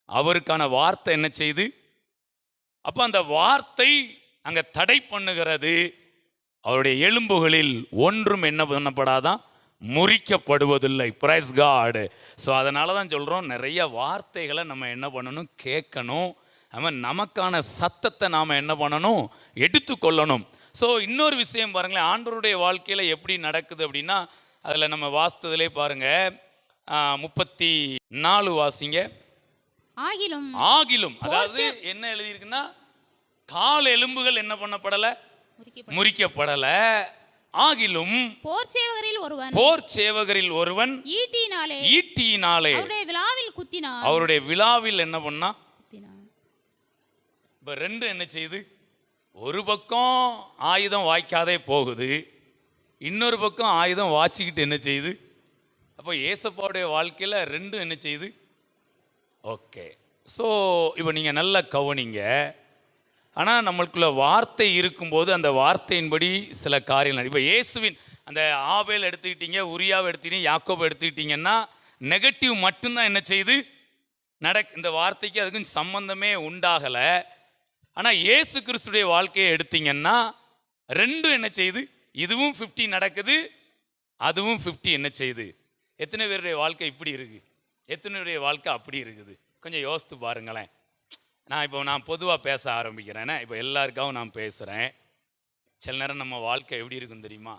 அவருக்கான வார்த்தை என்ன செய்யுது, அப்போ அந்த வார்த்தை அங்கே தடை பண்ணுகிறது. அவருடைய எலும்புகளில் ஒன்றும் என்ன பண்ணப்படாதான், முறிக்கப்படுவதில்லை. Praise God. ஸோ அதனால தான் சொல்கிறோம், நிறைய வார்த்தைகளை நம்ம என்ன பண்ணணும், கேட்கணும். அவன் நமக்கான சத்தத்தை நாம் என்ன பண்ணணும், எடுத்துக்கொள்ளணும். ஸோ இன்னொரு விஷயம் பாருங்களேன், ஆண்டவருடைய வாழ்க்கையில் எப்படி நடக்குது அப்படின்னா, அதில் நம்ம வாசித்ததிலே பாருங்க, 34 வாசிங்க. ஆகிலும் அதாவது என்ன எழுதியிருக்குன்னா, கால் எலும்புகள் என்ன பண்ணப்படல? முறிக்கப்படல. ஆகிலும் போர் சேவகரில் ஒருவன் ஈட்டியினாலே அவருடைய விலாவில் என்ன பண்ணா? இப்ப ரெண்டு என்ன செய்யுது? ஒரு பக்கம் ஆயுதம் வாய்க்காதே போகுது, இன்னொரு பக்கம் ஆயுதம் வாச்சிக்கிட்டு என்ன செய்யுது? அப்போ ஏசப்பாவுடைய வாழ்க்கையில் ரெண்டும் என்ன செய்யுது? ஓகே. ஸோ இப்போ நீங்கள் நல்லா கவனிங்க. ஆனால் நம்மளுக்குள்ள வார்த்தை இருக்கும்போது அந்த வார்த்தையின்படி சில காரியங்கள். இப்போ இயேசுவின் அந்த ஆபேல் எடுத்துக்கிட்டீங்க, உரியாவை எடுத்துக்கிட்டீங்க, யாக்கோபை எடுத்துக்கிட்டீங்கன்னா நெகட்டிவ் மட்டும்தான் என்ன செய்யுது? இந்த வார்த்தைக்கு அதுக்கும் சம்பந்தமே உண்டாகலை. ஆனால் இயேசு கிறிஸ்துடைய வாழ்க்கையை எடுத்தீங்கன்னா ரெண்டும் என்ன செய்யுது? இதுவும் 50 நடக்குது, அதுவும் 50 என்ன செய்யுது? எத்தனை பேருடைய வாழ்க்கை இப்படி இருக்கு? எத்தனை பேருடைய வாழ்க்கை அப்படி இருக்குது? கொஞ்சம் யோசித்து பாருங்களேன். நான் பொதுவாக பேச ஆரம்பிக்கிறேன். இப்போ எல்லாருக்காகவும் நான் பேசுகிறேன். சில நேரம் நம்ம வாழ்க்கை எப்படி இருக்குன்னு தெரியுமா?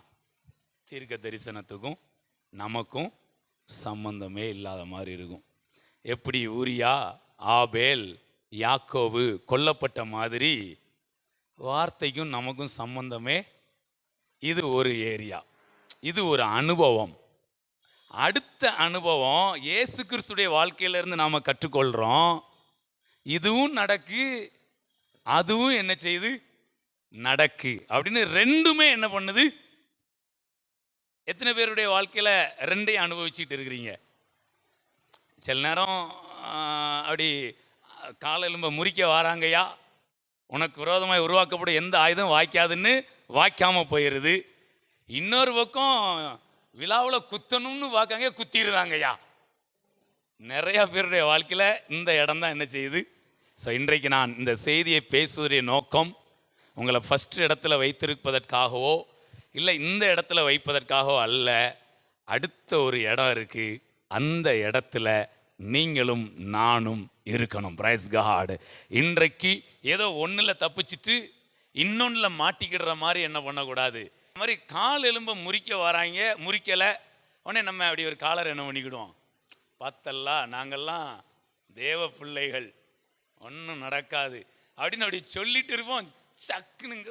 தீர்க்க தரிசனத்துக்கும் நமக்கும் சம்பந்தமே இல்லாத மாதிரி இருக்கும். எப்படி ஊரியா, ஆபேல், யாக்கோபு கொல்லப்பட்ட மாதிரி வார்த்தைக்கும் நமக்கும் சம்பந்தமே. இது ஒரு ஏரியா, இது ஒரு அனுபவம். அடுத்த அனுபவம் இயேசு கிறிஸ்துடைய வாழ்க்கையிலிருந்து நாம் கற்றுக்கொள்கிறோம். இதுவும் நடக்கு, அதுவும் என்ன செய்யுது? நடக்கு அப்படின்னு ரெண்டுமே என்ன பண்ணுது? எத்தனை பேருடைய வாழ்க்கையில் ரெண்டையும் அனுபவிச்சுட்டு இருக்கிறீங்க? சில நேரம் அப்படி காலெலும்ப முறிக்க வராங்கய்யா, உனக்கு விரோதமாக உருவாக்கப்படும் எந்த ஆயுதம் வாய்க்காதுன்னு வாய்க்காமல் போயிடுது. இன்னொரு பக்கம் விழாவில் குத்தணும்னு பார்க்காங்க, குத்திடுதாங்கய்யா. நிறையா பேருடைய வாழ்க்கையில் இந்த இடம் தான் என்ன செய்யுது? ஸோ இன்றைக்கு நான் இந்த செய்தியை பேசுவதுடைய நோக்கம் உங்களை ஃபஸ்ட் இடத்துல வைத்திருப்பதற்காகவோ இல்லை இந்த இடத்துல வைப்பதற்காகவோ அல்ல. அடுத்த ஒரு இடம் இருக்குது, அந்த இடத்துல நீங்களும் நானும் இருக்கணும். Praise God. இன்றைக்கு ஏதோ ஒன்றில் தப்பிச்சிட்டு இன்னொன்றில் மாட்டிக்கிடுற மாதிரி என்ன பண்ணக்கூடாது. இந்த மாதிரி கால் எலும்பை முறிக்க வராங்க, முறிக்கலை உடனே நம்ம அப்படி ஒரு காலர் என்ன பண்ணிக்கிடுவோம்? பார்த்தல்லா நாங்கள்லாம் தேவ பிள்ளைகள், ஒன்றும் நடக்காது அப்படின்னு அப்படி சொல்லிட்டு இருப்போம். சக்குனுங்க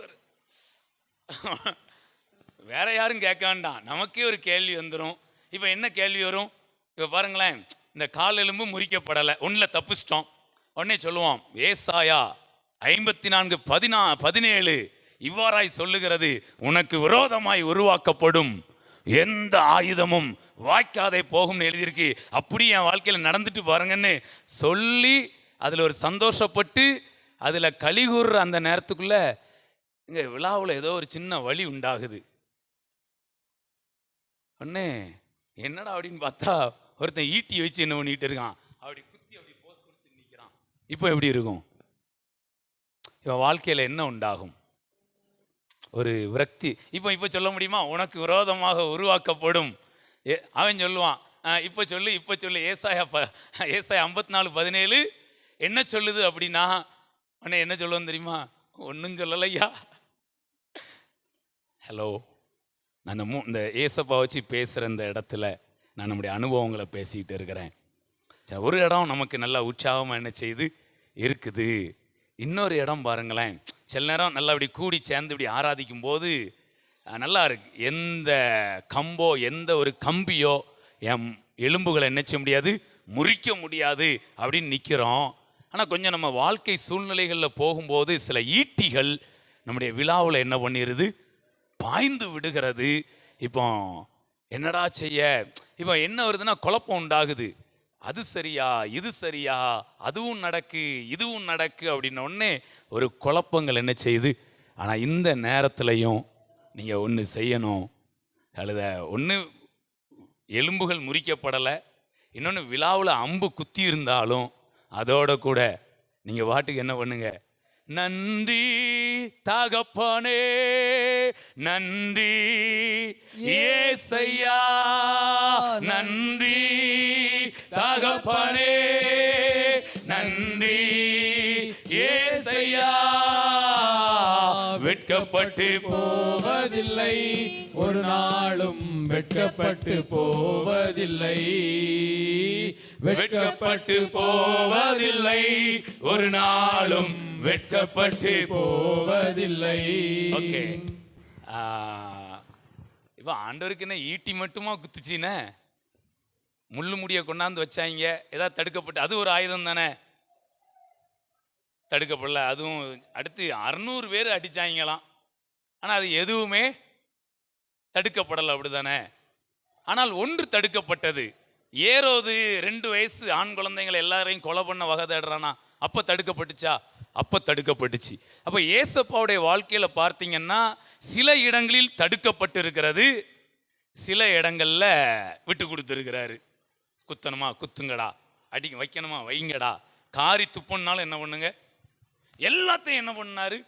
வேற யாரும் கேட்க வேண்டாம், நமக்கே ஒரு கேள்வி வந்துடும். இப்போ என்ன கேள்வி வரும்? இப்போ பாருங்களேன், இந்த கால் எலும்பு முறிக்கப்படலை, ஒன்றில் தப்பிச்சிட்டோம். உடனே சொல்லுவோம், ஏசாயா 54:17 இவ்வாறாய் சொல்லுகிறது, உனக்கு விரோதமாய் உருவாக்கப்படும் எந்த ஆயுதமும் வாய்க்காதே போகும்னு எழுதியிருக்கு. அப்படி என் வாழ்க்கையில் நடந்துட்டு பாருங்கன்னு சொல்லி அதில் ஒரு சந்தோஷப்பட்டு அதில் கலிகூர்ற அந்த நேரத்துக்குள்ள இங்கே விழாவில் ஏதோ ஒரு சின்ன வலி உண்டாகுது. உடனே என்னடா அப்படின்னு பார்த்தா ஒருத்தன் ஈட்டி வச்சு என்ன பண்ணிட்டு இருக்கான், அப்படி குத்தி அப்படி போஸ் கொடுத்து நிற்கிறான். இப்போ எப்படி இருக்கும்? இப்போ வாழ்க்கையில் என்ன உண்டாகும்? ஒரு விரக்தி. இப்போ சொல்ல முடியுமா? உனக்கு விரோதமாக உருவாக்கப்படும். அவன் சொல்லுவான், இப்போ சொல்லு. ஏசாயா 54:17 என்ன சொல்லுது அப்படின்னா உடனே என்ன சொல்லுவோம் தெரியுமா? ஒன்றும் சொல்லலையா. ஹலோ, நான் இந்த ஏசப்பா வச்சு பேசுகிற இந்த இடத்துல நான் நம்முடைய அனுபவங்களை பேசிக்கிட்டு இருக்கிறேன். சரி, ஒரு இடம் நமக்கு நல்லா உற்சாகமாக என்ன செய்யுது இருக்குது. இன்னொரு இடம் பாருங்களேன், சில நேரம் நல்லா இப்படி கூடி சேர்ந்து இப்படி ஆராதிக்கும் போது நல்லா இருக்கு. எந்த கம்போ எந்த ஒரு கம்பியோ என் எலும்புகளை என்ன செய்ய முடியாது, முறிக்க முடியாது அப்படின்னு நிற்கிறோம். ஆனால் கொஞ்சம் நம்ம வாழ்க்கை சூழ்நிலைகளில் போகும்போது சில ஈட்டிகள் நம்முடைய விழாவில் என்ன பண்ணிடுது, பாய்ந்து விடுகிறது. இப்போ என்னடா செய்ய? இப்போ என்ன வருதுன்னா குழப்பம் உண்டாகுது. அது சரியா, இது சரியா, அதுவும் நடக்கு, இதுவும் நடக்கு அப்படின்ன உடனே ஒரு குழப்பங்கள் என்ன செய்யுது. ஆனால் இந்த நேரத்துலையும் நீங்கள் ஒன்று செய்யணும். அழுத ஒன்று எலும்புகள் முறிக்கப்படலை, இன்னொன்று விழாவில் அம்பு குத்தி இருந்தாலும் அதோட கூட நீங்கள் பாட்டுக்கு என்ன பண்ணுங்க, நன்றி தகப்பனே, நன்றி ஏசையா, நன்றி தகப்பனே, நன்றி ஏசையா, வெட்கப்பட்டு போவதில்லை, ஒரு நாளும் வெட்கப்பட்டு போவதில்லை, வெட்கப்பட்டு போவதில்லை, ஒரு நாளும் வெட்கப்பட்டு போவதில்லை. ஓகே. இப்போ ஆண்டவருக்கு என்ன ஈட்டி மட்டுமா குத்துச்சின்னு முள்ளு முடிய கொண்டாந்து வச்சாங்க, ஏதாவது தடுக்கப்பட்டு அது ஒரு ஆயுதம் தானே, தடுக்கப்படல. அதுவும் அடுத்து 600 பேர் அடிச்சாங்களாம், ஆனால் அது எதுவுமே தடுக்கப்படலை, அப்படிதானே. ஆனால் ஒன்று தடுக்கப்பட்டது. ஏரோது 2 வயசு ஆண் குழந்தைங்களை எல்லாரையும் கொலை பண்ண வகை தேடுறானா, அப்போ தடுக்கப்பட்டுச்சா? அப்போ தடுக்கப்பட்டுச்சு. அப்போ ஏசப்பாவுடைய வாழ்க்கையில் பார்த்தீங்கன்னா சில இடங்களில் தடுக்கப்பட்டு இருக்கிறது, சில இடங்களில் விட்டு கொடுத்துருக்கிறாரு. குத்தணுமா குத்துங்கடா, அடி வைக்கணுமா வைங்கடா, காரி துப்புனாலும் என்ன பண்ணுங்க, எல்லாத்தையும் என்ன பண்ணாரு,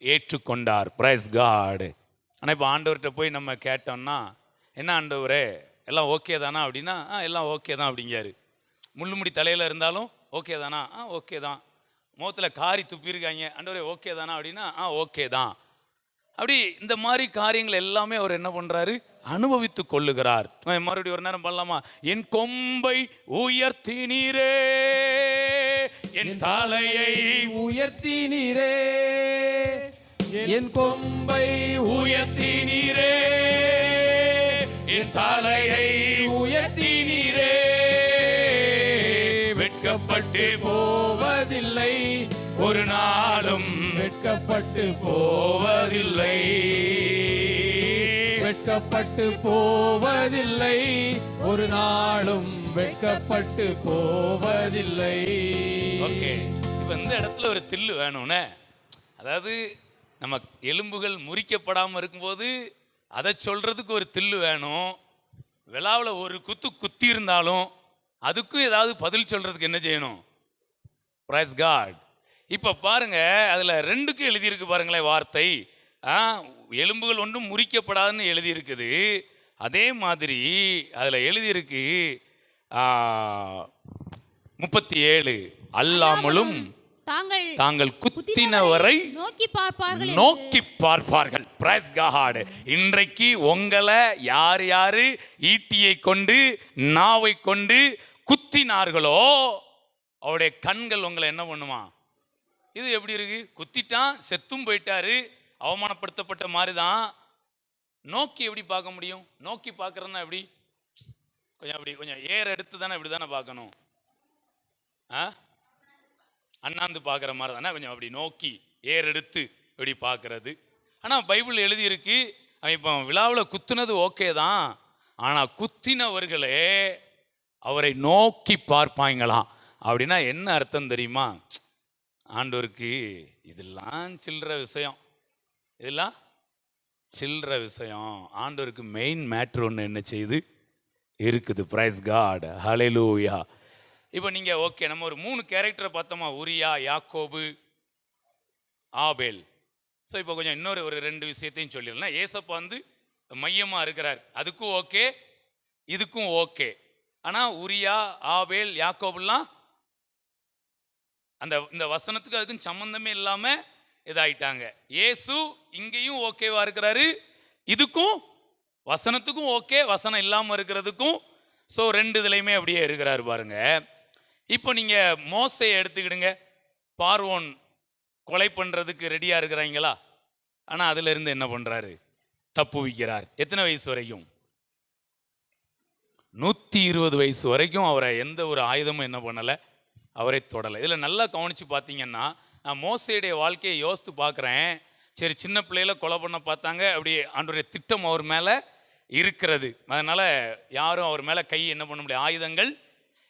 ஏற்றுக்கொண்டார். Praise God. ஆனால் இப்போ ஆண்டவர்கிட்ட போய் நம்ம கேட்டோம்னா, என்ன ஆண்டவரே எல்லாம் ஓகே தானா அப்படின்னா, எல்லாம் ஓகே தான் அப்படிங்காரு. முள்ளுமுடி தலையில் இருந்தாலும் ஓகே தானா, ஓகே தான். முகத்தில் காரி துப்பியிருக்காங்க, ஆண்டவரே ஓகே தானா அப்படின்னா, ஓகே தான். அப்படி இந்த மாதிரி காரியங்கள் எல்லாமே அவர் என்ன பண்றாரு, அனுபவித்து கொள்ளுகிறார். மறுபடியும் ஒரு நேரம் பண்ணலாமா? என் கொம்பை உயர்த்தினீரே, என் தலையை உயர்த்தினீரே, என் கொம்பை உயர்த்தினீரே, என் தலையை உயர்த்தினீரே, வெட்கப்பட்டு போவதில்லை, ஒரு நாளும் வெட்கப்பட்டு போவதில்லை, வெட்கப்பட்டு போவதில்லை, ஒரு நாளும் வெட்கப்பட்டு போவதில்லை. ஓகே. இப்போ இந்த இடத்துல ஒரு தில்லு வேணும்னே, அதாவது நம்ம எலும்புகள் முறிக்கப்படாமல் இருக்கும்போது அதை சொல்றதுக்கு ஒரு தில்லு வேணும். விழாவில் ஒரு குத்து குத்தி இருந்தாலும் அதுக்கும் ஏதாவது பதில் சொல்றதுக்கு என்ன செய்யணும்? Praise God. இப்போ பாருங்க, அதில் 2க்கு எழுதியிருக்கு பாருங்களேன் வார்த்தை. எலும்புகள் ஒன்றும் முறிக்கப்படாதுன்னு எழுதியிருக்குது. அதே மாதிரி அதில் எழுதியிருக்கு 37 அல்லாமலும் தாங்கள் குத்தினவரை நோக்கி பார்ப்பார்கள். Praise God. இன்றைக்கு உங்களை யார் யாரு ஈட்டியை கொண்டு நாவை கொண்டு குத்தினார்களோ அவருடைய கண்கள் உங்களை என்ன பண்ணுமா? இது எப்படி இருக்கு? குத்திட்டான், செத்தும் போயிட்டாரு, அவமானப்படுத்தப்பட்ட மாதிரி தான். நோக்கி எப்படி பார்க்க முடியும்? நோக்கி பார்க்கறதுனா எப்படி? கொஞ்சம் அப்படி கொஞ்சம் ஏர் எடுத்து தானே இப்படி தானே பார்க்கணும். அண்ணாந்து பார்க்குற மாதிரி தானே கொஞ்சம் அப்படி நோக்கி ஏர் எடுத்து இப்படி பார்க்கறது. ஆனால் பைபிள் எழுதியிருக்கு, அவன் இப்போ விழாவில் குத்துனது ஓகே தான், ஆனால் குத்தினவர்களே அவரை நோக்கி பார்ப்பாங்களாம். அப்படின்னா என்ன அர்த்தம் தெரியுமா? ஆண்டவருக்கு இதெல்லாம் சில்லற விஷயம், இதெல்லாம் சில்லற விஷயம். ஆண்டவருக்கு மெயின் மேட்ரு ஒன்று என்ன செய்யுது இருக்குது. Praise God. ஹல்லேலூயா. இப்போ நீங்கள் ஓகே, நம்ம ஒரு 3 கேரக்டரை பார்த்தோமா, உரியா, யாக்கோபு, ஆபேல். ஸோ இப்போ கொஞ்சம் இன்னொரு ஒரு 2 விஷயத்தையும் சொல்லிடலாம். ஏசப்பா வந்து மையமாக இருக்கிறார், அதுக்கும் ஓகே இதுக்கும் ஓகே. ஆனால் உரியா, ஆபேல், யாக்கோபுலாம் இந்த வசனத்துக்கு அதுக்கும் சம்பந்தமே இல்லாமல் இதாயிட்டாங்க. இயேசு இங்கேயும் ஓகேவா இருக்கிறாரு, இதுக்கும் வசனத்துக்கும் ஓகே, வசனம் இல்லாமல் இருக்கிறதுக்கும். ஸோ 2 இதுலையுமே அப்படியே இருக்கிறாரு பாருங்க. இப்போ நீங்கள் மோசையை எடுத்துக்கிடுங்க. பார்வோன் கொலை பண்ணுறதுக்கு ரெடியாக இருக்கிறாங்களா? ஆனால் அதுல இருந்து என்ன பண்ணுறாரு? தப்பு வைக்கிறார். எத்தனை வயசு வரைக்கும்? 120 வயசு வரைக்கும் அவரை எந்த ஒரு ஆயுதமும் என்ன பண்ணலை, அவரை தொடலை. இதில் நல்லா கவனித்து பார்த்தீங்கன்னா, நான் மோசையுடைய வாழ்க்கையை யோசித்து பார்க்குறேன். சரி, சின்ன பிள்ளையில கொலை பண்ண பார்த்தாங்க, அப்படி ஆண்டவருடைய திட்டம் அவர் மேலே இருக்கிறது. அதனால் யாரும் அவர் மேலே கை என்ன பண்ண முடியாது, ஆயுதங்கள்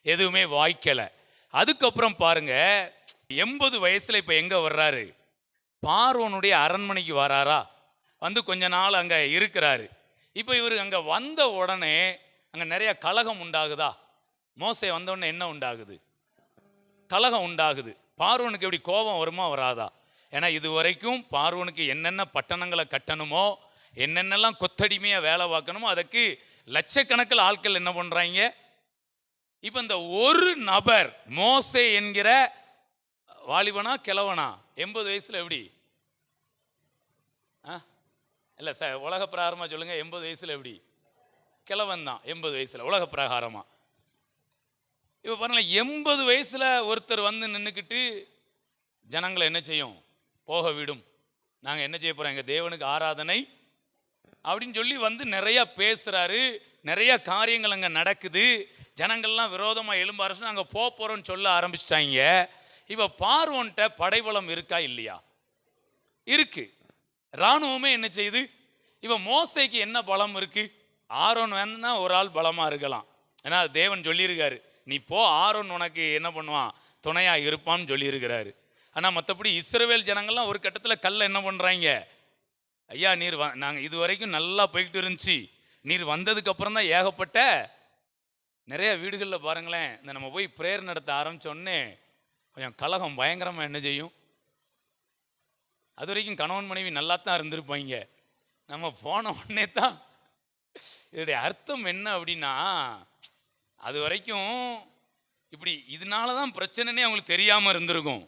எதுவுமே வாய்க்கலை. அதுக்கப்புறம் பாருங்க, 80 வயசில் இப்போ எங்கே வர்றாரு? பார்வோனுடைய அரண்மனைக்கு வராரா? வந்து கொஞ்ச நாள் அங்கே இருக்கிறாரு. இப்போ இவர் அங்கே வந்த உடனே அங்கே நிறைய கலகம் உண்டாகுதா? மோசே வந்த உடனே என்ன உண்டாகுது? கலகம் உண்டாகுது. பார்வோனுக்கு எப்படி கோபம் வருமா வராதா? ஏன்னா இது வரைக்கும் பார்வோனுக்கு என்னென்ன பட்டணங்களை கட்டணுமோ, என்னென்னலாம் கொத்தடிமையாக வேலை பார்க்கணுமோ, அதுக்கு லட்சக்கணக்கில் ஆட்கள் என்ன பண்ணுறாங்க. இப்போ இந்த ஒரு நபர் மோசே என்கிற வாலிபனா கிழவனா 80 வயசுல எப்படி இல்லை சார், உலக பிரகாரமாக சொல்லுங்கள். 80 வயசில் எப்படி? கிழவன் தான் 80 வயசில் உலக பிரகாரமாக. இப்போ பாருங்களேன், 80 வயசில் ஒருத்தர் வந்து நின்றுக்கிட்டு ஜனங்களை என்ன செய்யும்? போக விடும். நாங்கள் என்ன செய்ய போகிறோம், எங்கள் தேவனுக்கு ஆராதனை அப்படின்னு சொல்லி வந்து நிறையா பேசுகிறாரு. நிறைய காரியங்கள் அங்கே நடக்குது. ஜனங்கள்லாம் விரோதமாக எழும்ப அரசு நாங்கள் போகிறோன்னு சொல்ல ஆரம்பிச்சிட்டாங்க. இப்போ பார்வோன்ட்ட படைபலம் இருக்கா இல்லையா? இருக்கு. இராணுவமே என்ன செய்யுது? இப்போ மோசேக்கு என்ன பலம் இருக்கு? ஆரோன் வேணும்னா ஒரு ஆள் பலமாக இருக்கலாம். ஏன்னா தேவன் சொல்லியிருக்காரு, நீ போ, ஆரோன் உனக்கு என்ன பண்ணுவான், துணையாக இருப்பான்னு சொல்லியிருக்கிறாரு. ஆனால் மற்றபடி இஸ்ரவேல் ஜனங்கள்லாம் ஒரு கட்டத்தில் கல்ல என்ன பண்ணுறாங்க, ஐயா நீர் நாங்கள் இது வரைக்கும் நல்லா போய்கிட்டு இருந்துச்சு, நீர் வந்ததுக்கு அப்புறம் தான் ஏகப்பட்ட நிறைய வீடுகளில் பாருங்களேன், இந்த நம்ம போய் ப்ரேயர் நடத்த ஆரம்பித்தோடனே கொஞ்சம் கலகம் பயங்கரமாக என்ன செய்யும். அது வரைக்கும் கணவன் மனைவி நல்லா தான் இருந்திருப்பாங்க. நம்ம போன உடனே தான் இதோடைய அர்த்தம் என்ன அப்படின்னா, அது வரைக்கும் இப்படி இதனால தான் பிரச்சனைனே அவங்களுக்கு தெரியாமல் இருந்திருக்கும்.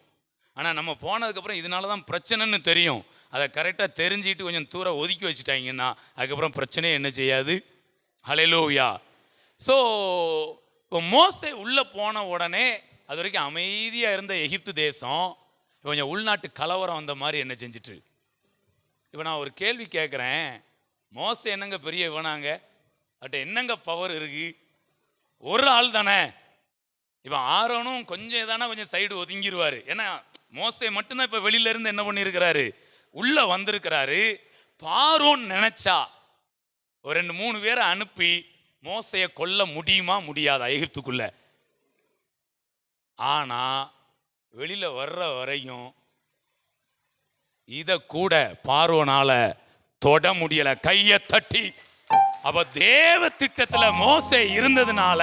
ஆனால் நம்ம போனதுக்கப்புறம் இதனால தான் பிரச்சனைன்னு தெரியும். அதை கரெக்டாக தெரிஞ்சுக்கிட்டு கொஞ்சம் தூரம் ஒதுக்கி வச்சுட்டாங்கன்னா அதுக்கப்புறம் பிரச்சனையே என்ன செய்யாது. ஹல்லேலூயா. ஸோ இப்போ மோசே உள்ளே போன உடனே அது வரைக்கும் அமைதியாக இருந்த எகிப்து தேசம் கொஞ்சம் உள்நாட்டு கலவரம் வந்த மாதிரி என்ன செஞ்சிட்டு. இப்போ நான் ஒரு கேள்வி கேட்குறேன், மோசே என்னங்க பெரிய இவனாங்க, அட்ட என்னங்க பவர் இருக்கு? ஒரு ஆள் தானே. இப்போ ஆரோனும் கொஞ்சம் எதானா கொஞ்சம் சைடு ஒதுங்கிடுவார். ஏன்னா மோசே மட்டும்தான் இப்போ வெளியிலேருந்து என்ன பண்ணியிருக்கிறாரு, உள்ளே வந்திருக்கிறாரு. பார்வோன் நினச்சா ஒரு 2-3 பேரை அனுப்பி மோசையை கொல்ல முடியுமா முடியாதா எகிப்துக்குள்ள? ஆனால் வெளியில் வர்ற வரையும் இதை கூட பார்வோனால தொட முடியலை, கையை தட்டி. அப்ப தேவ திட்டத்தில் மோசே இருந்ததுனால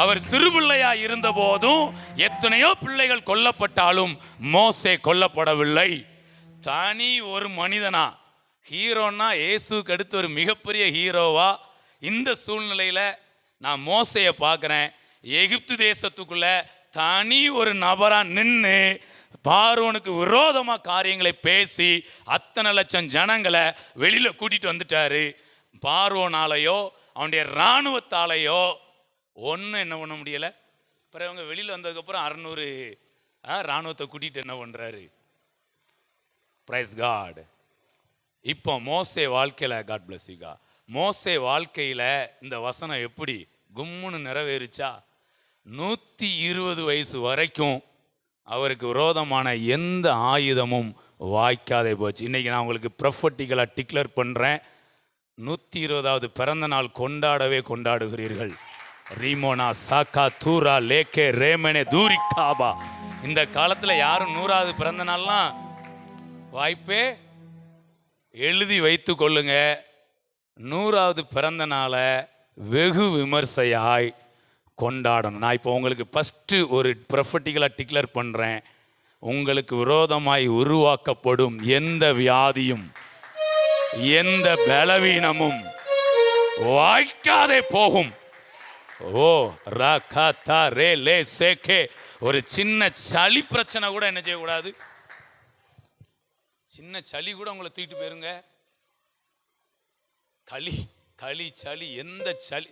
அவர் சிறுபிள்ளையா இருந்த போதும் எத்தனையோ பிள்ளைகள் கொல்லப்பட்டாலும் மோசே கொல்லப்படவில்லை. தனி ஒரு மனிதனா, ஹீரோன்னா இயேசுக்கு அடுத்து ஒரு மிகப்பெரிய ஹீரோவா இந்த சூழ்நிலையில நான் மோசையை பார்க்குறேன். எகிப்து தேசத்துக்குள்ள தனி ஒரு நபரா நின்று பார்வோனுக்கு விரோதமாக காரியங்களை பேசி அத்தனை லட்சம் ஜனங்களை வெளியில கூட்டிட்டு வந்துட்டாரு. பார்வோனாலேயோ அவனுடைய இராணுவத்தாலேயோ ஒன்றும் என்ன பண்ண முடியலை. அப்புறம் அவங்க வெளியில் வந்ததுக்கப்புறம் 600 இராணுவத்தை கூட்டிகிட்டு என்ன பண்ணுறாரு. Praise God. இப்போ மோசே வாழ்க்கையில், காட் பிளஸ் யூ கா, மோசே வாழ்க்கையில் இந்த வசனம் எப்படி கும்முன்னு நிறைவேறிச்சா? 120 வயசு வரைக்கும் அவருக்கு விரோதமான எந்த ஆயுதமும் வாய்க்காதே போச்சு. இன்றைக்கி நான் உங்களுக்கு ப்ரொஃபட்டிக்கலாக டிக்ளேர் பண்ணுறேன், 120வது பிறந்த நாள் கொண்டாடவே கொண்டாடுகிறீர்கள். ரீமோனா சாக்கா தூரா லேக்கே ரேமனே தூரிக்காபா. இந்த காலத்தில் யாரும் 100வது பிறந்த நாள்லாம் வாய்ப்பே எழுதி வைத்து கொள்ளுங்க. 100வது பிறந்த நாளை வெகு விமர்சையாய் கொண்டாடணும். நான் இப்போ உங்களுக்கு ஃபஸ்ட்டு ஒரு ப்ரொஃபட்டிக்கலாக டிக்ளேர் பண்ணுறேன், உங்களுக்கு விரோதமாய் உருவாக்கப்படும் எந்த வியாதியும் எந்த பலவீனமும் வாய்க்காதே போகும். ஓ ராகா ரே லே சேகே. ஒரு சின்ன சளி பிரச்சனை கூட என்ன செய்யக்கூடாது, சின்ன சளி கூட உங்களை தூக்கிட்டு போயிருங்க. களி சளி எந்த சளி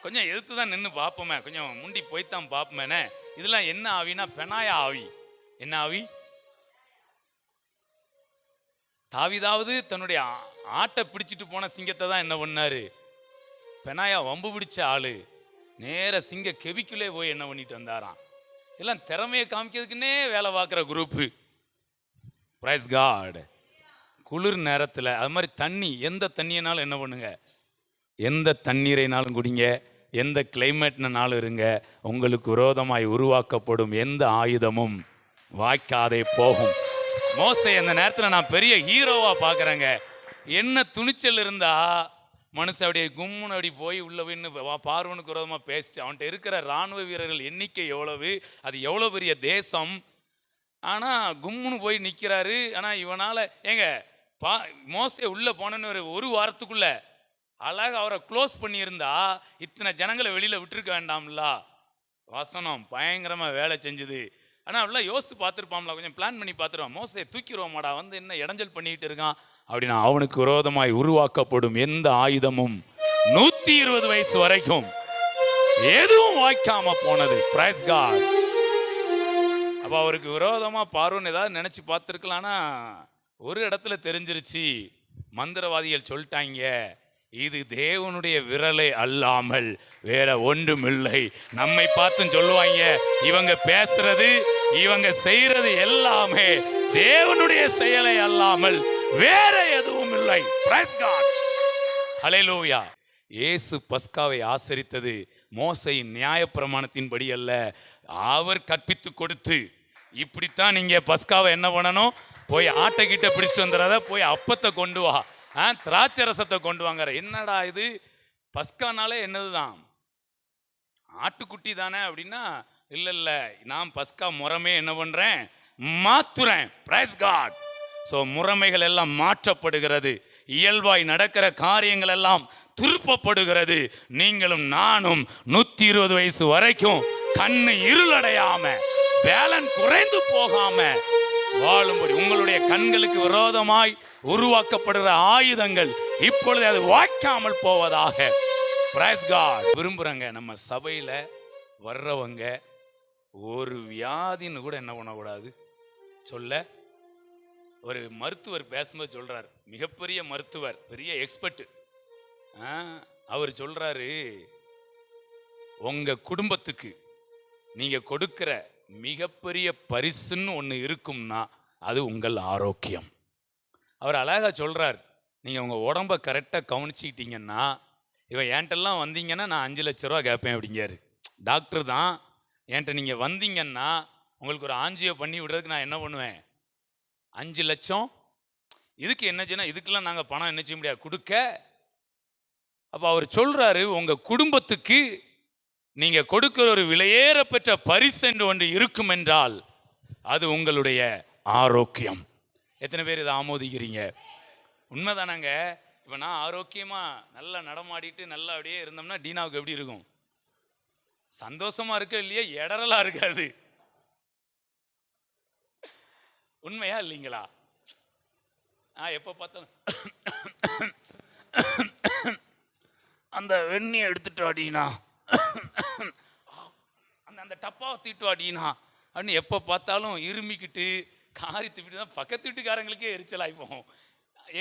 கொஞ்சம் எதிர்த்து தான் நின்று பார்ப்போமே, கொஞ்சம் முண்டி போய்த்தான் பார்ப்போமேனே. இதெல்லாம் என்ன ஆவினா பெனாயா ஆவி. என்ன ஆவி? தாவீதாவது தன்னுடைய ஆட்டை பிடிச்சிட்டு போன சிங்கத்தை தான் என்ன பண்ணாரு, பெனாயா வம்பு பிடிச்ச ஆளு நேர சிங்க கெவிக்குள்ளே போய் என்ன பண்ணிட்டு வந்தாராம். இதெல்லாம் திறமையை காமிக்கிறதுக்குன்னே வேலை பார்க்குற குரூப்பு. Price God. குளிர் நேரத்தில் அது மாதிரி தண்ணி, எந்த தண்ணியினாலும் என்ன பண்ணுங்க, எந்த தண்ணீரைனாலும் குடிங்க, எந்த கிளைமேட்னாலும் இருங்க, உங்களுக்கு விரோதமாய் உருவாக்கப்படும் எந்த ஆயுதமும் வாய்க்காதே போகும். மோசே அந்த நேரத்தில் நான் பெரிய ஹீரோவாக பார்க்குறேங்க. என்ன துணிச்சல் இருந்தா மனுஷன் அப்படியே கும்முன்னு அப்படி போய் உள்ள போய் பார்வனுக்கு விரோதமாக பேசிட்டு, அவன்கிட்ட இருக்கிற இராணுவ வீரர்கள் எண்ணிக்கை எவ்வளவு, அது எவ்வளோ பெரிய தேசம். ஆனால் கும்முன்னு போய் நிற்கிறாரு. ஆனால் இவனால் ஏங்க மோசே உள்ளே போனன்னு ஒரு வாரத்துக்குள்ள அழகாக அவரை க்ளோஸ் பண்ணியிருந்தா இத்தனை ஜனங்களை வெளியில் விட்டுருக்க வேண்டாம்ல. வசனம் பயங்கரமாக வேலை செஞ்சுது. ஆனால் அப்படிலாம் யோசித்து பார்த்துருப்பாம்ல, கொஞ்சம் பிளான் பண்ணி பார்த்துருவான். மோசே தூக்கிடுவோமாடா, வந்து என்ன இடைஞ்சல் பண்ணிட்டு இருக்கான் அப்படின்னா, அவனுக்கு விரோதமாய் உருவாக்கப்படும் எந்த ஆயுதமும் 120 வயசு வரைக்கும் எதுவும் வாய்க்காம போனது. Praise God. அப்போ அவருக்கு விரோதமா பார்வன் ஏதாவது நினைச்சு பார்த்துருக்கலான்னா, ஒரு இடத்துல தெரிஞ்சிருச்சு. மந்திரவாதிகள் சொல்லிட்டாங்க, இது தேவனுடைய விரலை அல்லாமல் வேற ஒன்றும் இல்லை. நம்மை பார்த்தும் சொல்லுவாங்க, இவங்க பேசுறது இவங்க செய்யறது எல்லாமே தேவனுடைய செயலை அல்லாமல் வேற எதுவும் இல்லை. Praise God. ஹல்லேலூயா. இயேசு பஸ்காவை ஆசரித்தது மோசையின் நியாயப்பிரமாணத்தின்படி அல்ல, அவர் கற்பித்து கொடுத்து, இப்படித்தான் நீங்க பஸ்காவை என்ன பண்ணணும், போய் ஆட்டைக்கிட்ட பிடிச்சிட்டு வந்துடாத, போய் அப்பத்தை கொண்டு வா, திராட்சை ரசத்தை கொண்டு வாங்குற. என்னடா இது, பஸ்கானாலே என்னதுதான், ஆட்டுக்குட்டி தானே அப்படின்னா, இல்ல நான் பஸ்கா முறைமே என்ன பண்றேன், மாத்துறேன். Praise God. ஸோ முறைமைகள் எல்லாம் மாற்றப்படுகிறது, இயல்பாய் நடக்கிற காரியங்கள் எல்லாம் திருப்பப்படுகிறது. நீங்களும் நானும் 120 வயசு வரைக்கும் கண்ணு இருளடையாம, பேலன்ஸ் குறைந்து போகாம வாழும்படி உங்களுடைய கண்களுக்கு விரோதமாய் உருவாக்கப்படுகிற ஆயுதங்கள் இப்பொழுது அது வாய்க்காமல் போவதாக. Price God. விரும்புறங்க நம்ம சபையில வர்றவங்க ஒரு வியாதின்னு கூட என்ன பண்ணக்கூடாது சொல்ல. ஒரு மருத்துவர் பேசும்போது சொல்றார், மிகப்பெரிய மருத்துவர், பெரிய எக்ஸ்பர்ட், அவர் சொல்றாரு, உங்க குடும்பத்துக்கு நீங்க கொடுக்கிற மிகப்பெரிய பரிசுன்னு ஒன்று இருக்கும்னா அது உங்கள் ஆரோக்கியம். அவர் அழகா சொல்றார், நீங்க உங்க உடம்ப கரெக்டாக கவனிச்சுக்கிட்டீங்கன்னா, இவன் என்கிட்டலாம் வந்தீங்கன்னா நான் 5 லட்ச ரூபா கேட்பேன் அப்படிங்காரு. டாக்டர் தான், என்கிட்ட நீங்க வந்தீங்கன்னா உங்களுக்கு ஒரு ஆஞ்சியோ பண்ணி விடுறதுக்கு நான் என்ன பண்ணுவேன், 5 லட்சம். இதுக்கு என்ன செய்யணும், இதுக்கெல்லாம் நாங்கள் பணம் என்ன செய்ய முடியாது கொடுக்க. அப்போ அவர் சொல்றாரு, உங்க குடும்பத்துக்கு நீங்க கொடுக்கிற ஒரு விலையேற பெற்ற பரிசு என்று ஒன்று இருக்கும் என்றால் அது உங்களுடைய ஆரோக்கியம். எத்தனை பேர் இதை ஆமோதிக்கிறீங்க? உண்மைதானாங்க. இப்போ நான் ஆரோக்கியமா நல்லா நடமாடிட்டு நல்லா அப்படியே இருந்தோம்னா டீனாவுக்கு எப்படி இருக்கும், சந்தோஷமா இருக்க இல்லையா, இடரலா இருக்காது. உண்மையா இல்லைங்களா? எப்போ பார்த்தாலும் அந்த வெண்ணியை எடுத்துட்டு அடினா, அந்த டப்பாவை தீட்டு அடினா அப்படின்னு எப்போ பார்த்தாலும் இருமிக்கிட்டு காரி திப்பிட்டு தான் பக்கத்து வீட்டுக்காரங்களுக்கே எரிச்சலாயிப்போம்.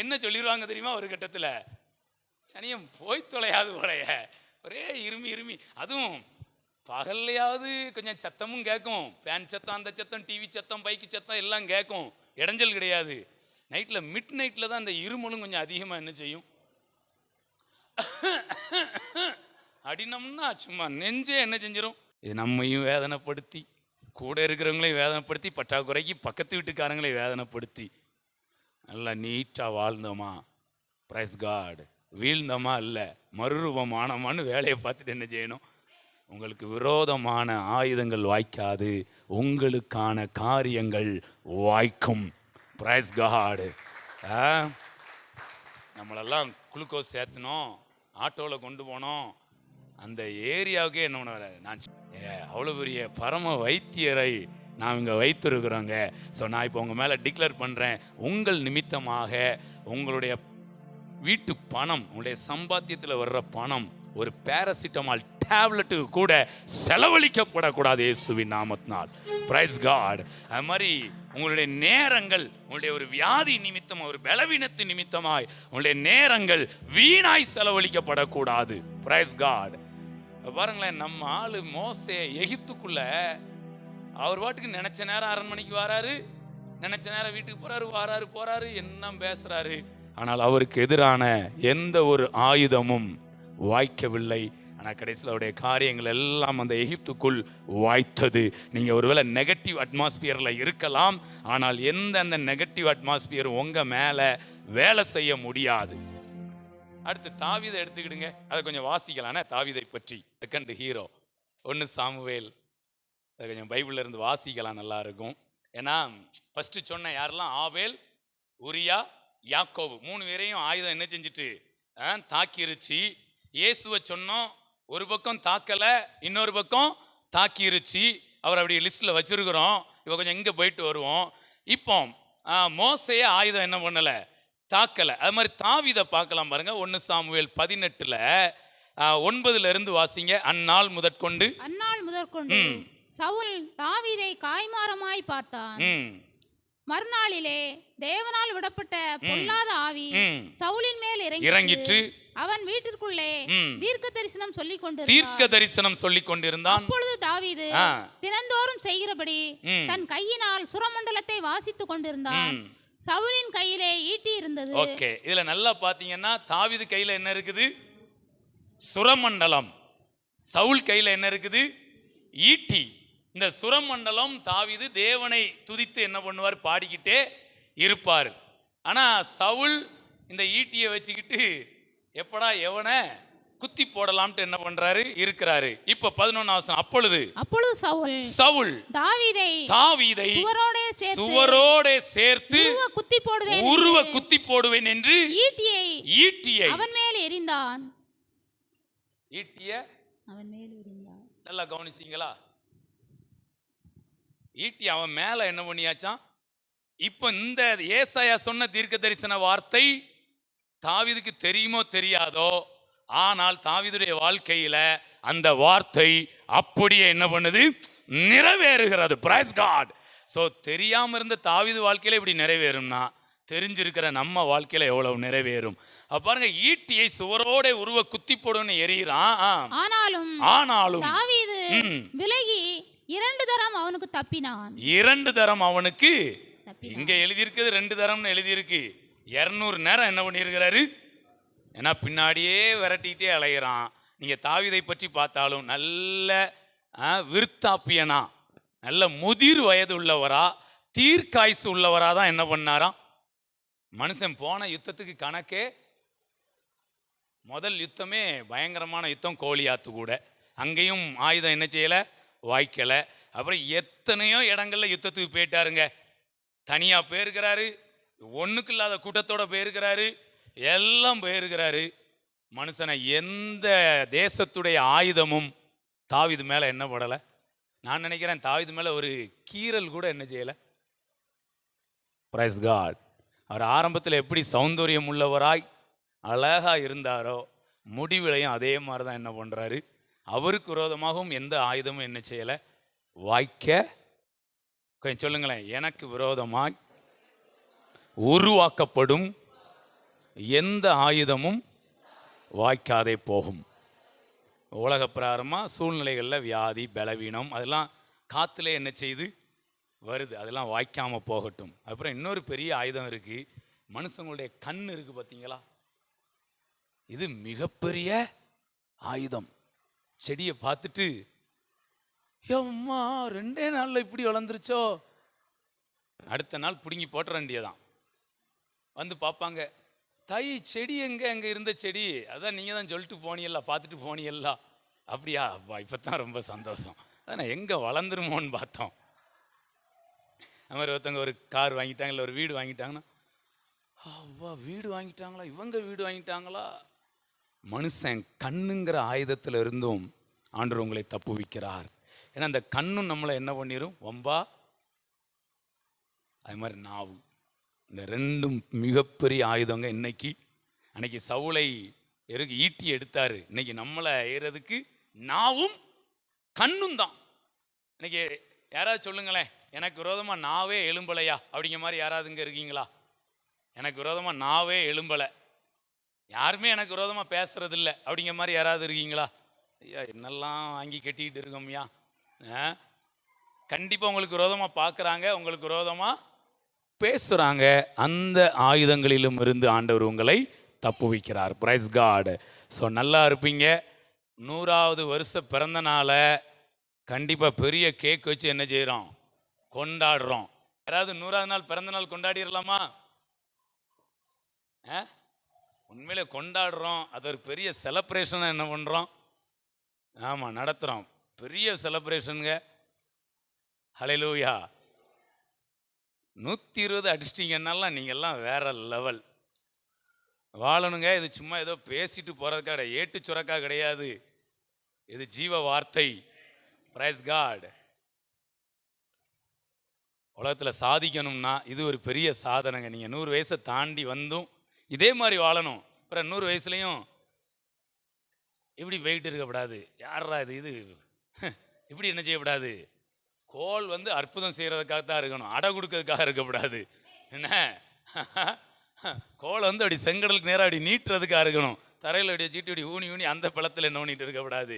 என்ன சொல்லிடுவாங்க தெரியுமா, ஒரு கட்டத்தில், சனியம் போய் தொலையாது போலைய, ஒரே இருமி. அதுவும் பகல்லையாவது கொஞ்சம் சத்தமும் கேட்கும், ஃபேன் சத்தம், அந்த சத்தம், டிவி சத்தம், பைக்கு சத்தம் எல்லாம் கேட்கும், இடைஞ்சல் கிடையாது. நைட்டில் மிட் நைட்டில் தான் அந்த இருமலும் கொஞ்சம் அதிகமாக என்ன செய்யும், அடினம்னா சும்மா நெஞ்சே என்ன செஞ்சிடும். இது நம்மையும் வேதனைப்படுத்தி, கூட இருக்கிறவங்களையும் வேதனைப்படுத்தி, பற்றாக்குறைக்கு பக்கத்து வீட்டுக்காரங்களையும் வேதனைப்படுத்தி, நல்லா நீட்டாக வாழ்ந்தோமா, பிரைஸ் காட், வீழ்ந்தோமா இல்லை மறுரூபமானமான்னு வேலையை பார்த்துட்டு என்ன செய்யணும், உங்களுக்கு விரோதமான ஆயுதங்கள் வாய்க்காது, உங்களுக்கான காரியங்கள் வாய்க்கும். Praise God. நம்மளெல்லாம் குளுக்கோஸ் சேர்த்தனோம், ஆட்டோவில் கொண்டு போனோம், அந்த ஏரியாவுக்கே என்ன பண்ணுவார், நான் அவ்வளோ பெரிய பரம வைத்தியரை நான் இங்கே வைத்திருக்கிறோங்க. ஸோ நான் இப்போ உங்கள் மேலே டிக்ளேர் பண்ணுறேன், உங்கள் நிமித்தமாக உங்களுடைய வீட்டு பணம், உங்களுடைய சம்பாத்தியத்தில் வர்ற பணம் ஒரு பேராசிட்டமால் டேப்லெட்டுக்கு கூட செலவழிக்கப்படக்கூடாது இயேசுவின் நாமத்தினால். Praise God. அது மாதிரி உங்களுடைய நேரங்கள், உங்களுடைய ஒரு வியாதி நிமித்தம், ஒரு பலவீனத்து நிமித்தமாய் உங்களுடைய நேரங்கள் வீணாய் செலவழிக்கப்படக்கூடாது. Price God. பாருங்களேன், நம்ம ஆளு மோசே எகிப்துக்குள்ள அவர் பாட்டுக்கு நினைச்ச நேரம் அரண்மனைக்கு வராரு, நினைச்ச நேரம் வீட்டுக்கு போறாரு, போறாரு, என்ன பேசுறாரு. ஆனால் அவருக்கு எதிரான எந்த ஒரு ஆயுதமும் வாய்க்கவில்லை. ஆனால் கடைசியில் அவருடைய காரியங்கள் எல்லாம் அந்த எகிப்துக்குள் வாய்த்தது. நீங்கள் ஒருவேளை நெகட்டிவ் அட்மாஸ்பியரில் இருக்கலாம், ஆனால் எந்த நெகட்டிவ் அட்மாஸ்பியர் உங்கள் மேலே வேலை செய்ய முடியாது. அடுத்து தாவீதை எடுத்துக்கிடுங்க, அதை கொஞ்சம் வாசிக்கலானே. தாவீதை பற்றி செகண்ட் ஹீரோ 1 சாமுவேல், அதை கொஞ்சம் பைபிள்ல இருந்து வாசிக்கலாம், நல்லா இருக்கும். ஏன்னா ஃபர்ஸ்ட் சொன்ன யாரெல்லாம், ஆபேல், உரியா, யாக்கோபு, 3 பேரையும் ஆயுதம் என்ன செஞ்சுட்டு தாக்கிருச்சு. இயேசுவை சொன்னோம், ஒரு பக்கம் தாக்கலை, இன்னொரு பக்கம் தாக்கிருச்சு. அவர் அப்படி லிஸ்ட்ல வச்சிருக்கிறோம். இப்போ கொஞ்சம் இங்கே போயிட்டு வருவோம். இப்போ மோசையே ஆயுதம் என்ன பண்ணலை, தாக்கலை. அது மாதிரி தாவீதை பார்க்கலாம் பாருங்க. 1 சாமுவேல் 18:9 வாசிங்க. அந்நாள் முதற்கொண்டு சவுல் தாவீதை காய்மாரமாய் பார்த்தான். மறுநாளிலே தேவனால் விடப்பட்ட பொல்லாத ஆவி சவுலின் மேல் இறங்கிற்று. அவன் வீட்டிற்குள்ளே தீர்க்க தரிசனம் சொல்லிக் கொண்டிருந்தான். அப்பொழுது தாவீது தினந்தோறும் செய்கிறபடி தன் கையினால் சுரமண்டலத்தை வாசித்துக் கொண்டிருந்தான். சவுலின் கையிலே ஈட்டி இருந்தது. ஓகே, இதுல நல்லா பாத்தீங்கன்னா தாவீது கையில என்ன இருக்குது, சுரமண்டலம். சவுல் கையில என்ன இருக்குது, ஈட்டி. இந்த சுரமண்டலம் தாவீது தேவனை துதித்து என்ன பண்ணுவார், பாடிக்கிட்டே இருப்பார். ஆனா சவுல் இந்த ஈட்டியை வச்சுக்கிட்டு எப்படா எவனை குத்தி போடலாம்ட்டு என்ன பண்றாரு, இருக்கிறாரு. இப்ப 11 அப்பொழுது சவுல் தாவீதை சுவரோடே சேர்த்து உருவ குத்தி போடுவேன் என்று ஈட்டியை அவன் மேல் எறிந்தான். நல்லா கவனிச்சீங்களா? ஈட்டி அவன் மேல என்ன பண்ணியாச்சான். இப்ப இந்த ஏசாயா சொன்ன தீர்க்க தரிசன வார்த்தை தாவீதுக்கு தெரியுமோ தெரியாதோ, ஆனால் தாவீதுடைய வாழ்க்கையில அந்த வார்த்தை அப்படியே என்ன பண்ணுது, நிறைவேறுகிறது. Praise God. சோ தெரியாம இருந்த தாவீது வாழ்க்கையில இப்படி நிறைவேறும்னா தெரிஞ்சிருக்கிற நம்ம வாழ்க்கையில எவ்வளவு நிறைவேறும். பாருங்க, ஈட்டியை சுவரோட உருவ குத்தி போடுன்னு எறிகிறான். ஆனாலும் தாவீது விலகி 2 தரம் அவனுக்கு தப்பினான். 2 தரம் அவனுக்கு, இங்க எழுதியிருக்கிறது 2 தரம்னு எழுதியிருக்கு. 200 நேரம் என்ன பண்ணியிருக்கிறாரு, ஏன்னா பின்னாடியே விரட்டிகிட்டே அலைகிறான். நீங்க தாவீதை பற்றி பார்த்தாலும் நல்ல விருத்தாப்பியனா, நல்ல முதிர் வயது உள்ளவரா, தீர்க்காய்சு உள்ளவரா தான் என்ன பண்ணாராம். மனுஷன் போன யுத்தத்துக்கு கணக்கே, முதல் யுத்தமே பயங்கரமான யுத்தம், கோலியாத்து கூட. அங்கேயும் ஆயுதம் என்ன செய்யல, வாய்க்கல. அப்புறம் எத்தனையோ இடங்கள்ல யுத்தத்துக்கு போயிட்டாருங்க. தனியா போயிருக்கிறாரு, ஒண்ணுக்கு இல்லாத கூட்டத்தோட போயிருக்கிறாரு, எல்லாம் போயிருக்கிறாரு. மனுஷனை எந்த தேசத்துடைய ஆயுதமும் தாவீது மேல என்ன படல. நான் நினைக்கிறேன் தாவீது மேல ஒரு கீறல் கூட என்ன செய்யல. Price God. அவர் ஆரம்பத்தில் எப்படி சௌந்தரியம் உள்ளவராய் அழகா இருந்தாரோ, முடிவிலையும் அதே மாதிரி தான் என்ன பண்றாரு. அவருக்கு விரோதமாகவும் எந்த ஆயுதமும் என்ன செய்யல, வாய்க்க. கொஞ்சம் சொல்லுங்களேன், எனக்கு விரோதமாய் உருவாக்கப்படும் எந்த ஆயுதமும் வாய்க்காதே போகும். உலக பிரகாரமாக சூழ்நிலைகளில் வியாதி, பலவீனம் அதெல்லாம் காற்றுல என்ன செய்து வருது, அதெல்லாம் வாய்க்காமல் போகட்டும். அப்புறம் இன்னொரு பெரிய ஆயுதம் இருக்குது, மனுஷங்களுடைய கண் இருக்குது பார்த்தீங்களா, இது மிகப்பெரிய ஆயுதம். செடியை பார்த்துட்டு அம்மா 2 நாளில் இப்படி வளர்ந்துருச்சோ, அடுத்த நாள் பிடுங்கி போட்டுற வேண்டியதான். வந்து பார்ப்பாங்க, தாய் செடி எங்கே இருந்த செடி, அதான் நீங்கள் தான் சொல்லிட்டு போனியல்ல, பார்த்துட்டு போனியல்ல. அப்படியா அப்பா, இப்போ தான் ரொம்ப சந்தோஷம். அதான் எங்கே வளர்ந்துருமோன்னு பார்த்தோம். அது மாதிரி ஒருத்தவங்க ஒரு கார் வாங்கிட்டாங்க, இல்லை ஒரு வீடு வாங்கிட்டாங்கன்னா, அவ்வா வீடு வாங்கிட்டாங்களா, இவங்க வீடு வாங்கிட்டாங்களா. மனுஷன் கண்ணுங்கிற ஆயுதத்தில் இருந்தும் ஆண்டவர் உங்களை தப்புவிக்கிறார். ஏன்னா அந்த கண்ணும் நம்மளை என்ன பண்ணிடும், வம்பா. அது மாதிரி நாவு, இந்த 2ம் மிகப்பெரிய ஆயுதங்க. அன்னைக்கு சவுலை ஈட்டி எடுத்தாரு, இன்னைக்கு நம்மளை ஏறதுக்கு நாவும் கண்ணும் தான். இன்னைக்கு யாராவது சொல்லுங்களேன், எனக்கு விரோதமாக நாவே எழும்பலையா அப்படிங்கிற மாதிரி யாராவது இங்கே இருக்கீங்களா? எனக்கு விரோதமாக நாவே எழும்பலை, யாருமே எனக்கு விரோதமாக பேசுறது இல்லை அப்படிங்கிற மாதிரி யாராவது இருக்கீங்களா? ஐயா என்னெல்லாம் வாங்கி கட்டிக்கிட்டு இருக்கோம்யா. கண்டிப்பாக உங்களுக்கு விரோதமாக பார்க்குறாங்க, உங்களுக்கு விரோதமாக பேசுகிறாங்க. அந்த ஆயுதங்களிலும் இருந்து ஆண்டவர் உங்களை தப்புவிக்கிறார். Price God. ஸோ நல்லா இருப்பீங்க. 100வது வருஷ பிறந்த நாளை கண்டிப்பாக பெரிய கேக் வச்சு என்ன செய்கிறோம், கொண்டாடுறோம். யாராவது 100வது நாள் பிறந்த நாள் கொண்டாடிடலாமா? உண்மையிலே கொண்டாடுறோம். அது ஒரு பெரிய செலப்ரேஷனாக என்ன பண்ணுறோம், ஆமாம் நடத்துகிறோம். பெரிய செலப்ரேஷனுங்க. ஹல்லேலூயா. 120 அடிச்சிட்டிங்கன்னாலாம் நீங்கள்லாம் வேற லெவல் வாழணுங்க. இது சும்மா ஏதோ பேசிட்டு போகிறதுக்காக, ஏட்டு சுரக்கா கிடையாது. இது ஜீவ வார்த்தை. Praise God. உலகத்தில் சாதிக்கணும்னா இது ஒரு பெரிய சாதனைங்க. நீங்கள் 100 வயசை தாண்டி வந்தும் இதே மாதிரி வாழணும். அப்புறம் 100 வயசுலையும் இப்படி போயிட்டு இருக்கக்கூடாது. யாரா இது இப்படி என்ன செய்யக்கூடாது. கோல் வந்து அற்புதம் செய்கிறதுக்காக தான் இருக்கணும், அடை கொடுக்கறதுக்காக இருக்கக்கூடாது. என்ன கோலை வந்து அப்படி செங்கடலுக்கு நேராக அப்படி நீட்டுறதுக்காக இருக்கணும். தரையில் அப்படி வச்சுட்டு இப்படி ஊனி அந்த பழத்தில் என்ன பண்ணிட்டு இருக்கக்கூடாது.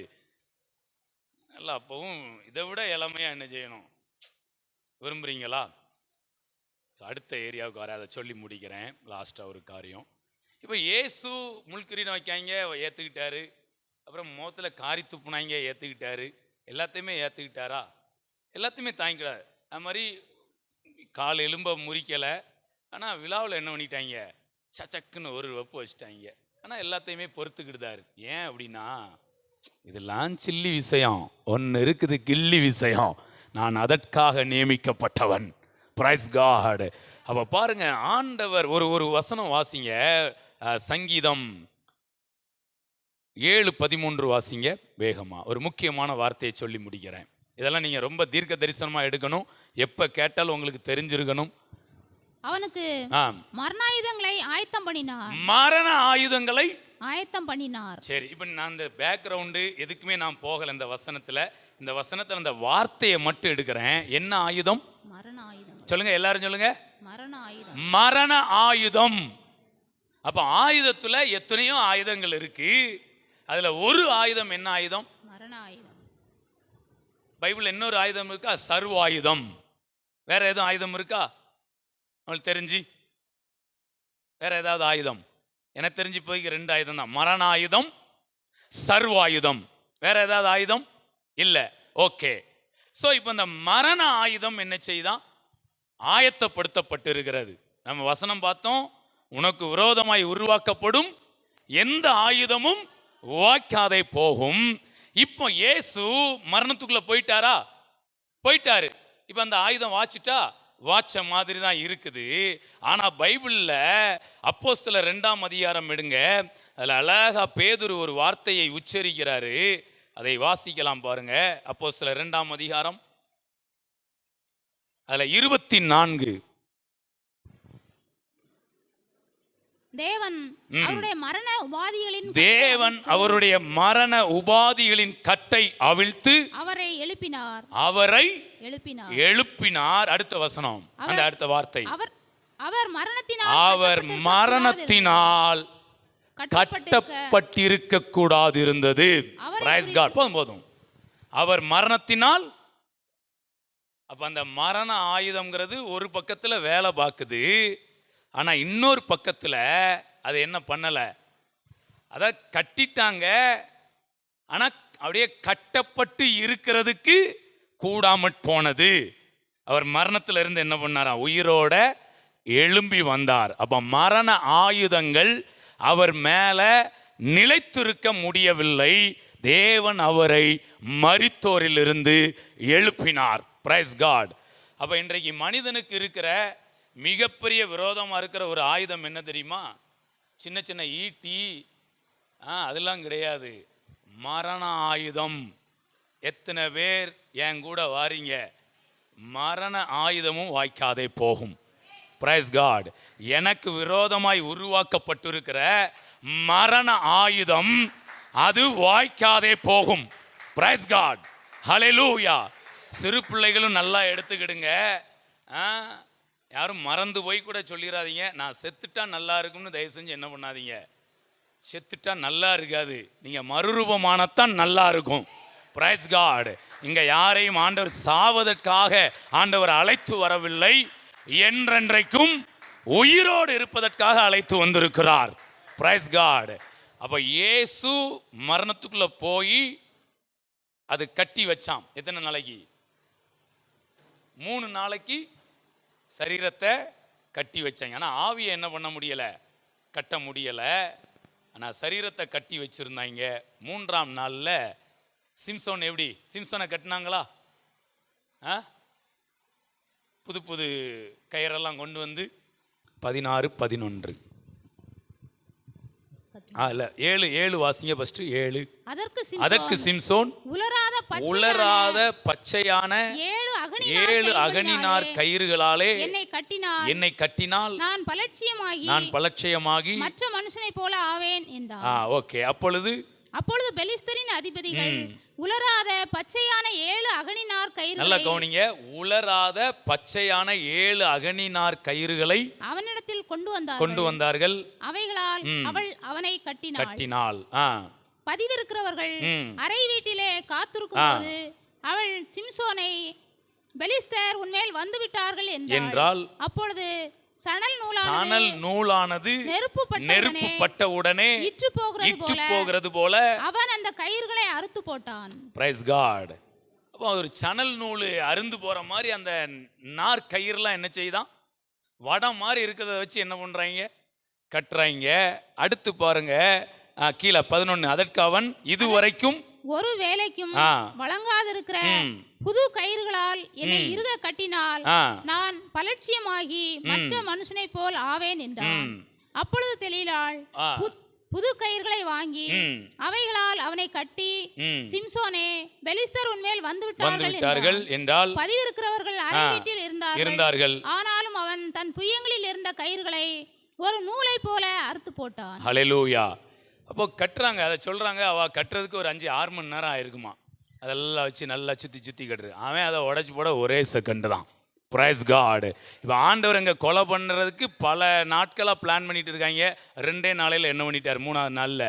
நல்லா அப்பவும் இதை விட இளமையாக என்ன செய்யணும் விரும்புகிறீங்களா? ஸோ அடுத்த ஏரியாவுக்கு வர அதை சொல்லி முடிக்கிறேன். லாஸ்ட்டாக ஒரு காரியம். இப்போ இயேசு முள்கிரீடம் வைக்காங்க, ஏற்றுக்கிட்டாரு. அப்புறம் முகத்தில் காரி துப்புனாங்க, ஏற்றுக்கிட்டாரு. எல்லாத்தையுமே ஏற்றுக்கிட்டாரா? எல்லாத்தையுமே தாங்கிக்கிறார். அது மாதிரி கால் எலும்ப முறிக்கலை. ஆனால் விழாவில் என்ன பண்ணிட்டாங்க, சச்சக்குன்னு ஒரு வெப்பு வச்சுட்டாங்க. ஆனால் எல்லாத்தையுமே பொறுத்துக்கிட்டாரு. ஏன் அப்படின்னா இதெல்லாம் சில்லி விஷயம், ஒன்று இருக்குது கில்லி விஷயம். நான் அதற்காக நியமிக்கப்பட்டவன். Price God. அப்போ பாருங்க, ஆண்டவர் ஒரு வசனம் வாசிங்க. சங்கீதம் 7:13 வாசிங்க வேகமா. ஒரு முக்கியமான வார்த்தையை சொல்லி முடிக்கிறேன். இதெல்லாம் நீங்க ரொம்ப தீர்க்க தரிசனமா எடுக்கணும். எப்ப கேட்டாலும் உங்களுக்கு தெரிஞ்சிருக்கணும். அவனுக்கு மரண ஆயுதங்களை ஆயத்தம் பண்ணினார். மரண ஆயுதங்களை ஆயத்தம் பண்ணினார். சரி, இப்போ நான் இந்த பேக்ரவுண்டு எதுக்குமே நான் போகல. இந்த வசனத்துல அந்த வார்த்தையை மட்டும் எடுக்கிறேன். என்ன ஆயுதம்? மரண ஆயுதம். சொல்லுங்க, எல்லாரும் சொல்லுங்க. மரண ஆயுதம். மரண ஆயுதம். அப்ப ஆயுதத்துல எத்தனையோ ஆயுதங்கள் இருக்கு. அதுல ஒரு ஆயுதம் என்ன ஆயுதம்? மரண ஆயுதம். பைபிள் இன்னொரு ஆயுதம் இருக்கா? சர்வாயுதம். வேற எதுவும் ஆயுதம் இருக்கா உங்களுக்கு தெரிஞ்சு? வேற ஏதாவது ஆயுதம்? எனக்கு தெரிஞ்சு போய் 2 ஆயுதம் தான். மரண ஆயுதம், சர்வாயுதம். வேற ஏதாவது ஆயுதம் இல்ல. ஓகே. சோ இப்போ இந்த மரண ஆயுதம் என்ன செய்தான்? ஆயத்தப்படுத்தப்பட்டு இருக்கிறது. நம்ம வசனம் பார்த்தோம், உனக்கு விரோதமாய் உருவாக்கப்படும் எந்த ஆயுதமும் வாய்க்காதே போகும். இப்போ இயேசு மரணத்துக்குள்ள போயிட்டாரா? போயிட்டாரு. இப்போ அந்த ஆயுதம் வாச்ச மாதிரி தான் இருக்குது. ஆனா பைபிள்ல அப்போஸ்தலர் 2ஆம் அதிகாரம் எடுங்க. அதுல அழகா பேதுரு ஒரு வார்த்தையை உச்சரிக்கிறாரு. அதை வாசிக்கலாம் பாருங்க. அப்போஸ்தலர் 2ஆம் அதிகாரம் அதுல 24. தேவன் அவருடைய மரண உபாதிகளின் கட்டை அவிழ்த்து அவரை எழுப்பினார். அடுத்த வசனம், அந்த அடுத்த வார்த்தை, அவர் மரணத்தினால் கட்டப்பட்டிருக்க கூடாது இருந்தது. Praise God. போதும். அவர் மரணத்தினால். அப்ப அந்த மரண ஆயுதம்ங்கிறது ஒரு பக்கத்துல வேலை பார்க்குது. ஆனா இன்னொரு பக்கத்துல அது என்ன பண்ணல, அத கட்டிட்டாங்க. ஆனா அப்படியே கட்டப்பட்டு இருக்கிறதுக்கு கூடாமற் போனது. அவர் மரணத்துல இருந்து என்ன பண்ணாரா? உயிரோட எழும்பி வந்தார். அப்ப மரண ஆயுதங்கள் அவர் மேல நிலைத்திருக்க முடியவில்லை. தேவன் அவரை மரித்தோரிலிருந்து எழுப்பினார். Praise God. அப்ப இன்றைக்கு மனிதனுக்கு இருக்கிற மிகப்பெரிய விரோதமா இருக்கிற ஒரு ஆயுதம் என்ன தெரியுமா? சின்ன சின்ன ஈட்டி அதெல்லாம் கிடையாது. மரண ஆயுதம். எத்தனை பேர் என் கூட வாரீங்க? மரண ஆயுதமும் வாய்க்காதே போகும். Praise God. எனக்கு விரோதமாய் உருவாக்கப்பட்டிருக்கிற மரண ஆயுதம் அது வாய்க்காதே போகும். Praise God. ஹல்லேலூயா. சிறு பிள்ளைகளும் நல்லா எடுத்துக்கிடுங்க. யாரும் மறந்து போய் கூட சொல்லிடாதீங்க, நான் செத்துட்டா நல்லா இருக்கும்னு தயவு செஞ்சு என்ன பண்ணாதீங்க. செத்துட்டா நல்லா இருக்காது, நீங்க மறுரூபமானத்தான் நல்லா இருக்கும். Praise God. இங்க யாரையும் ஆண்டவர் சாவதற்காக ஆண்டவர் அழைத்து வரவில்லை, என்றென்றைக்கும் உயிரோடு இருப்பதற்காக அழைத்து வந்திருக்கிறார். Praise God. அப்ப இயேசு மரணத்துக்குள்ள போய் அது கட்டி வச்சான். எத்தனை நாளைக்கு? 3 நாளைக்கு சரீரத்தை கட்டி வச்சாங்க. ஆனால் ஆவியை என்ன பண்ண முடியலை? கட்ட முடியலை. ஆனால் சரீரத்தை கட்டி வச்சிருந்தாங்க. 3ஆம் நாளில் சிம்சோன் எப்படி? சிம்சோனை கட்டினாங்களா? புது புது கயிறெல்லாம் கொண்டு வந்து 16, 11 இல்ல 7 வாசிங்க ஃபர்ஸ்ட் 7. அதற்கு சிம்சோன் உலராத பச்சையான 7 அகனினார் கயிறுகளாலே என்னை கட்டினால் நான் பலட்சியமாகி மற்ற மனுஷனை போல ஆவேன் என்றார். ஓகே. அப்பொழுது பெலிஸ்தரின் அதிபதிகள் உலராத பச்சையான 7 அகனினார் கயிறுகளை, நல்லா கவனிங்க, உலராத பச்சையான 7 அகனினார் கயிறுகளை அவனிடத்தில் கொண்டு வந்தார்கள். அவைகளால் அவள் அவனை கட்டினாள். பதிவிருக்கிறவர்கள் அறை வீட்டிலே காத்திருக்கும் போது அவள் சிம்சோனை, பெலிஸ்தர் உன்மேல் வந்து விட்டார்கள் என்றால், அப்பொழுது சணல் நூலானது நெருப்பு பட்ட உடனே இற்று போகிறது போல அவன் அந்த கயிறுகளை அறுத்து போட்டான். Praise God. அப்போ ஒரு சணல் நூல் அருந்து போற மாதிரி அந்த நார் கயிறுலாம் என்ன செய்தான், வடம் மாதிரி இருக்கிறத வச்சு என்ன பண்றாங்க, கட்டுறாங்க. அடுத்து பாருங்க கீழே 11. அதற்கு அவன் இதுவரைக்கும் ஒரு வேலைக்கும் வழங்காதிருக்கிற புது கயிறுகளால் என்னை இறுக கட்டினால் நான் பலட்சியமாகி மற்ற மனுஷனை போல் ஆவேன் என்றான். அப்பொழுது தெளிலாள் புது கயிறுகளை வாங்கி அவைகளால் அவனை கட்டி, சிம்சோனே, பெலிஸ்தர் உன்மேல் வந்து விட்டார்கள் என்றால் பதிவிருக்கிறவர்கள் அறை வீட்டில் இருந்தார்கள். ஆனாலும் அவன் தன் புயங்களில் இருந்த கயிறுகளை ஒரு நூலை போல அறுத்து போட்டான். ஹல்லேலூயா. அப்போ கட்டுறாங்க, அதை சொல்றாங்க. அவ கட்டுறதுக்கு ஒரு 5-6 மணி நேரம் ஆயிருக்குமா. அதெல்லாம் வச்சு நல்லா சுத்தி கட்டுரு. அவன் அதை உடைச்சு போட ஒரே செகண்ட் தான். Praise God. இப்போ ஆண்டவர் இங்கே கொலை பண்ணுறதுக்கு பல நாட்களாக பிளான் பண்ணிட்டு இருக்காங்க. 2 நாளையில் என்ன பண்ணிட்டார், 3ஆவது நாளில்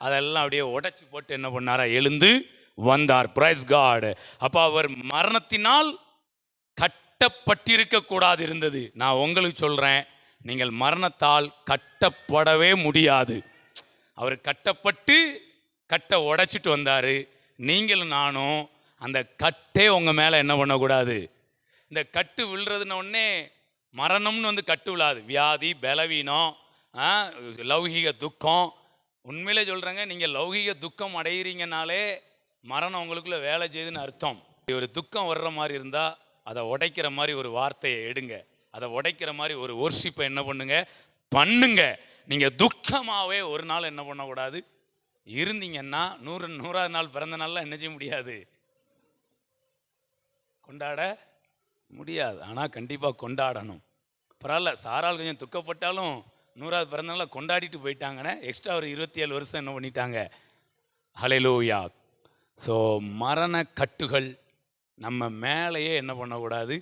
அதெல்லாம் அப்படியே உடைச்சு போட்டு என்ன பண்ணாரா, எழுந்து வந்தார். Praise God. அப்போ அவர் மரணத்தினால் கட்டப்பட்டிருக்க கூடாது இருந்தது. நான் உங்களுக்கு சொல்கிறேன், நீங்கள் மரணத்தால் கட்டப்படவே முடியாது. அவர் கட்டப்பட்டு கட்டை உடைச்சிட்டு வந்தார். நீங்களும் நானும் அந்த கட்டே உங்கள் மேலே என்ன பண்ணக்கூடாது. இந்த கட்டு விழுறதுன உடனே மரணம்னு வந்து கட்டு விழாது. வியாதி, பலவீனம், லௌகிக துக்கம். உண்மையிலே சொல்கிறேங்க, நீங்கள் லௌகிக துக்கம் அடைகிறீங்கனாலே மரணம் உங்களுக்குள்ளே வேலை செய்யுதுன்னு அர்த்தம். ஒரு துக்கம் வர்ற மாதிரி இருந்தால் அதை உடைக்கிற மாதிரி ஒரு வார்த்தையை எடுங்க. அதை உடைக்கிற மாதிரி ஒரு வொர்ஷிப்பை என்ன பண்ணுங்க. நீங்கள் துக்கமாகவே ஒரு நாள் என்ன பண்ணக்கூடாது இருந்தீங்கன்னா 100வது நாள் பிறந்த நாள்லாம் என்ன செய்ய முடியாது, கொண்டாட முடியாது. ஆனால் கண்டிப்பாக கொண்டாடணும். பரவாயில்ல, சாரால் கொஞ்சம் துக்கப்பட்டாலும் 100வது பிறந்த நாளில் கொண்டாடிட்டு போயிட்டாங்கன்னு எக்ஸ்ட்ரா ஒரு 27 வருஷம் என்ன பண்ணிட்டாங்க. ஹல்லேலூயா. ஸோ மரண கட்டுகள் நம்ம மேலேயே என்ன பண்ணக்கூடாது,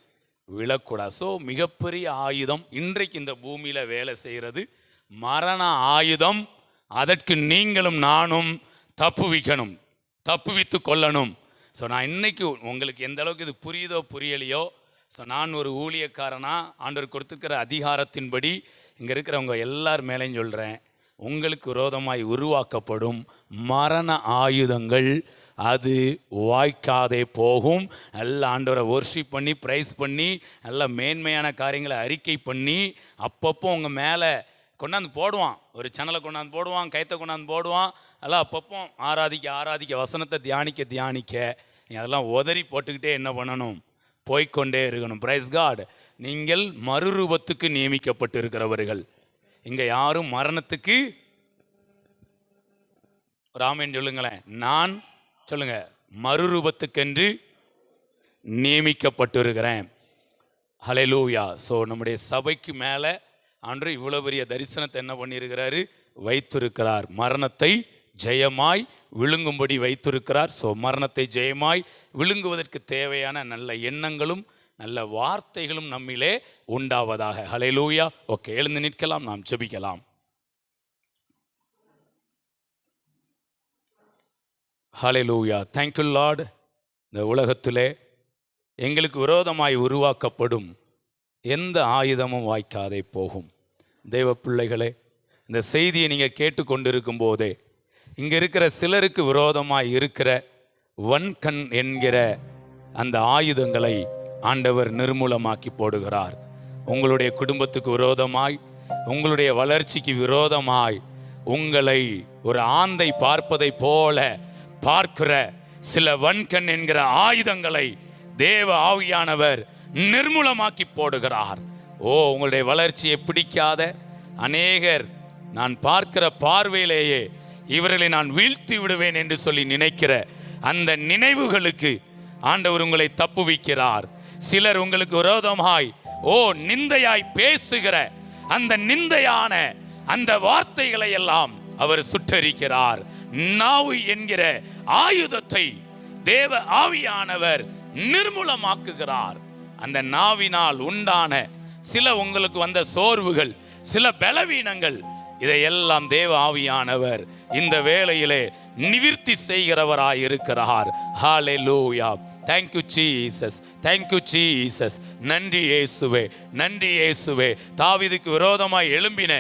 விழக்கூடாது. ஸோ மிகப்பெரிய ஆயுதம் இன்றைக்கு இந்த பூமியில் வேலை செய்கிறது மரண ஆயுதம். அதற்கு நீங்களும் நானும் தப்புவித்து கொள்ளணும். ஸோ நான் இன்னைக்கு உங்களுக்கு எந்த அளவுக்கு இது புரியுதோ புரியலையோ, ஸோ நான் ஒரு ஊழியக்காரனா ஆண்டவர் கொடுத்துருக்கிற அதிகாரத்தின்படி இங்கே இருக்கிறவங்க எல்லார் மேலேயும் சொல்கிறேன், உங்களுக்கு விரோதமாய் உருவாக்கப்படும் மரண ஆயுதங்கள் அது வாய்க்காதே போகும். நல்ல ஆண்டவரை வொர்ஷிப் பண்ணி ப்ரைஸ் பண்ணி நல்ல மேன்மையான காரியங்களை அறிக்கை பண்ணி அப்பப்போ உங்கள் மேலே கொண்டாந்து போடுவான். ஒரு சேனலை கொண்டாந்து போடுவான், கைத்தை கொண்டாந்து போடுவான். அதெல்லாம் அப்பப்போ ஆராதிக்க வசனத்தை தியானிக்க நீ அதெல்லாம் உதறி போட்டுக்கிட்டே என்ன பண்ணணும், போய்கொண்டே இருக்கணும். Praise God. நீங்கள் மறுரூபத்துக்கு நியமிக்கப்பட்டு இருக்கிறவர்கள். இங்கே யாரும் மரணத்துக்கு, ராமன் சொல்லுங்களேன், நான் சொல்லுங்க, மறுரூபத்துக்கென்று நியமிக்கப்பட்டிருக்கிறேன். ஹல்லேலூயா. ஸோ நம்முடைய சபைக்கு மேலே ஆண்டு இவ்வளோ பெரிய தரிசனத்தை என்ன பண்ணியிருக்கிறாரு, வைத்திருக்கிறார். மரணத்தை ஜெயமாய் விழுங்கும்படி வைத்திருக்கிறார். ஸோ மரணத்தை ஜெயமாய் விழுங்குவதற்கு தேவையான நல்ல எண்ணங்களும் நல்ல வார்த்தைகளும் நம்மிலே உண்டாவதாக. ஹல்லேலூயா. ஓகே, எழுந்து நிற்கலாம், நாம் ஜெபிக்கலாம். ஹல்லேலூயா. Thank you Lord. இந்த உலகத்திலே எங்களுக்கு விரோதமாய் உருவாக்கப்படும் எந்த ஆயுதமும் வாய்க்காதே போகும். தெய்வ பிள்ளைகளே, இந்த செய்தியை நீங்கள் கேட்டுக்கொண்டிருக்கும் போதே இங்கே இருக்கிற சிலருக்கு விரோதமாய் இருக்கிற வன்கண் என்கிற அந்த ஆயுதங்களை ஆண்டவர் நிர்மூலமாக்கி போடுகிறார். உங்களுடைய குடும்பத்துக்கு விரோதமாய், உங்களுடைய வளர்ச்சிக்கு விரோதமாய், உங்களை ஒரு ஆந்தை பார்ப்பதை போல பார்க்கிற சில வன்கண் என்கிற ஆயுதங்களை தேவ ஆவியானவர் நிர்மூலமாக்கி போடுகிறார். உங்களுடைய வளர்ச்சியை பிடிக்காத அநேகர் நான் பார்க்கிற பார்வையிலேயே இவர்களை நான் வீழ்த்தி விடுவேன் என்று சொல்லி நினைக்கிற அந்த நினைவுகளுக்கு ஆண்டவர் உங்களை தப்புவிக்கிறார். சிலர் உங்களுக்கு விரோதமாய் நிந்தையாய் பேசுகிற அந்த நிந்தையான அந்த வார்த்தைகளை எல்லாம் அவர் சுட்டரிக்கிறார். நாவு என்கிற ஆயுதத்தை தேவ ஆவியானவர் நிர்மூலமாக்குகிறார். அந்த நாவினால் உண்டான சில உங்களுக்கு வந்த சோர்வுகள், சில பலவீனங்கள், இதையெல்லாம் தேவ ஆவியானவர் இந்த வேளையிலே நிவிர்த்தி செய்கிறவராய் இருக்கிறார். ஹல்லேலூயா. Thank you Jesus. Thank you Jesus. நன்றி இயேசுவே, நன்றி இயேசுவே. தாவீதுக்கு விரோதமாய் எழும்பின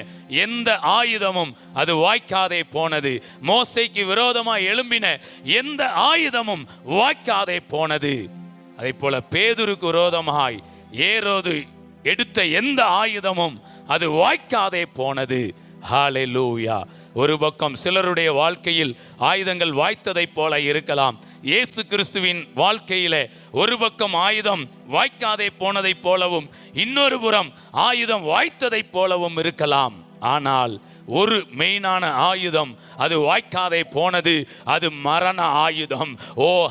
எந்த ஆயுதமும் அது வாய்க்காதே போனது. மோசேக்கு விரோதமாய் எழும்பின எந்த ஆயுதமும் வாய்க்காதே போனது. அதே போல பேதுருக்கு விரோதமாய் ஏரோது எடுத்த எந்த ஆயுதமும் அது வாய்க்காதே போனது. ஹல்லேலூயா. ஒரு பக்கம் சிலருடைய வாழ்க்கையில் ஆயுதங்கள் வாய்த்ததைப் போல இருக்கலாம். இயேசு கிறிஸ்துவின் வாழ்க்கையிலே ஒரு பக்கம் ஆயுதம் வாய்க்காதே போனதைப் போலவும், இன்னொரு புறம் ஆயுதம் வாய்த்ததைப் போலவும் இருக்கலாம். ஆனால் ஒரு மெயினான ஆயுதம் அது வாய்க்காதே போனது, அது மரண ஆயுதம்.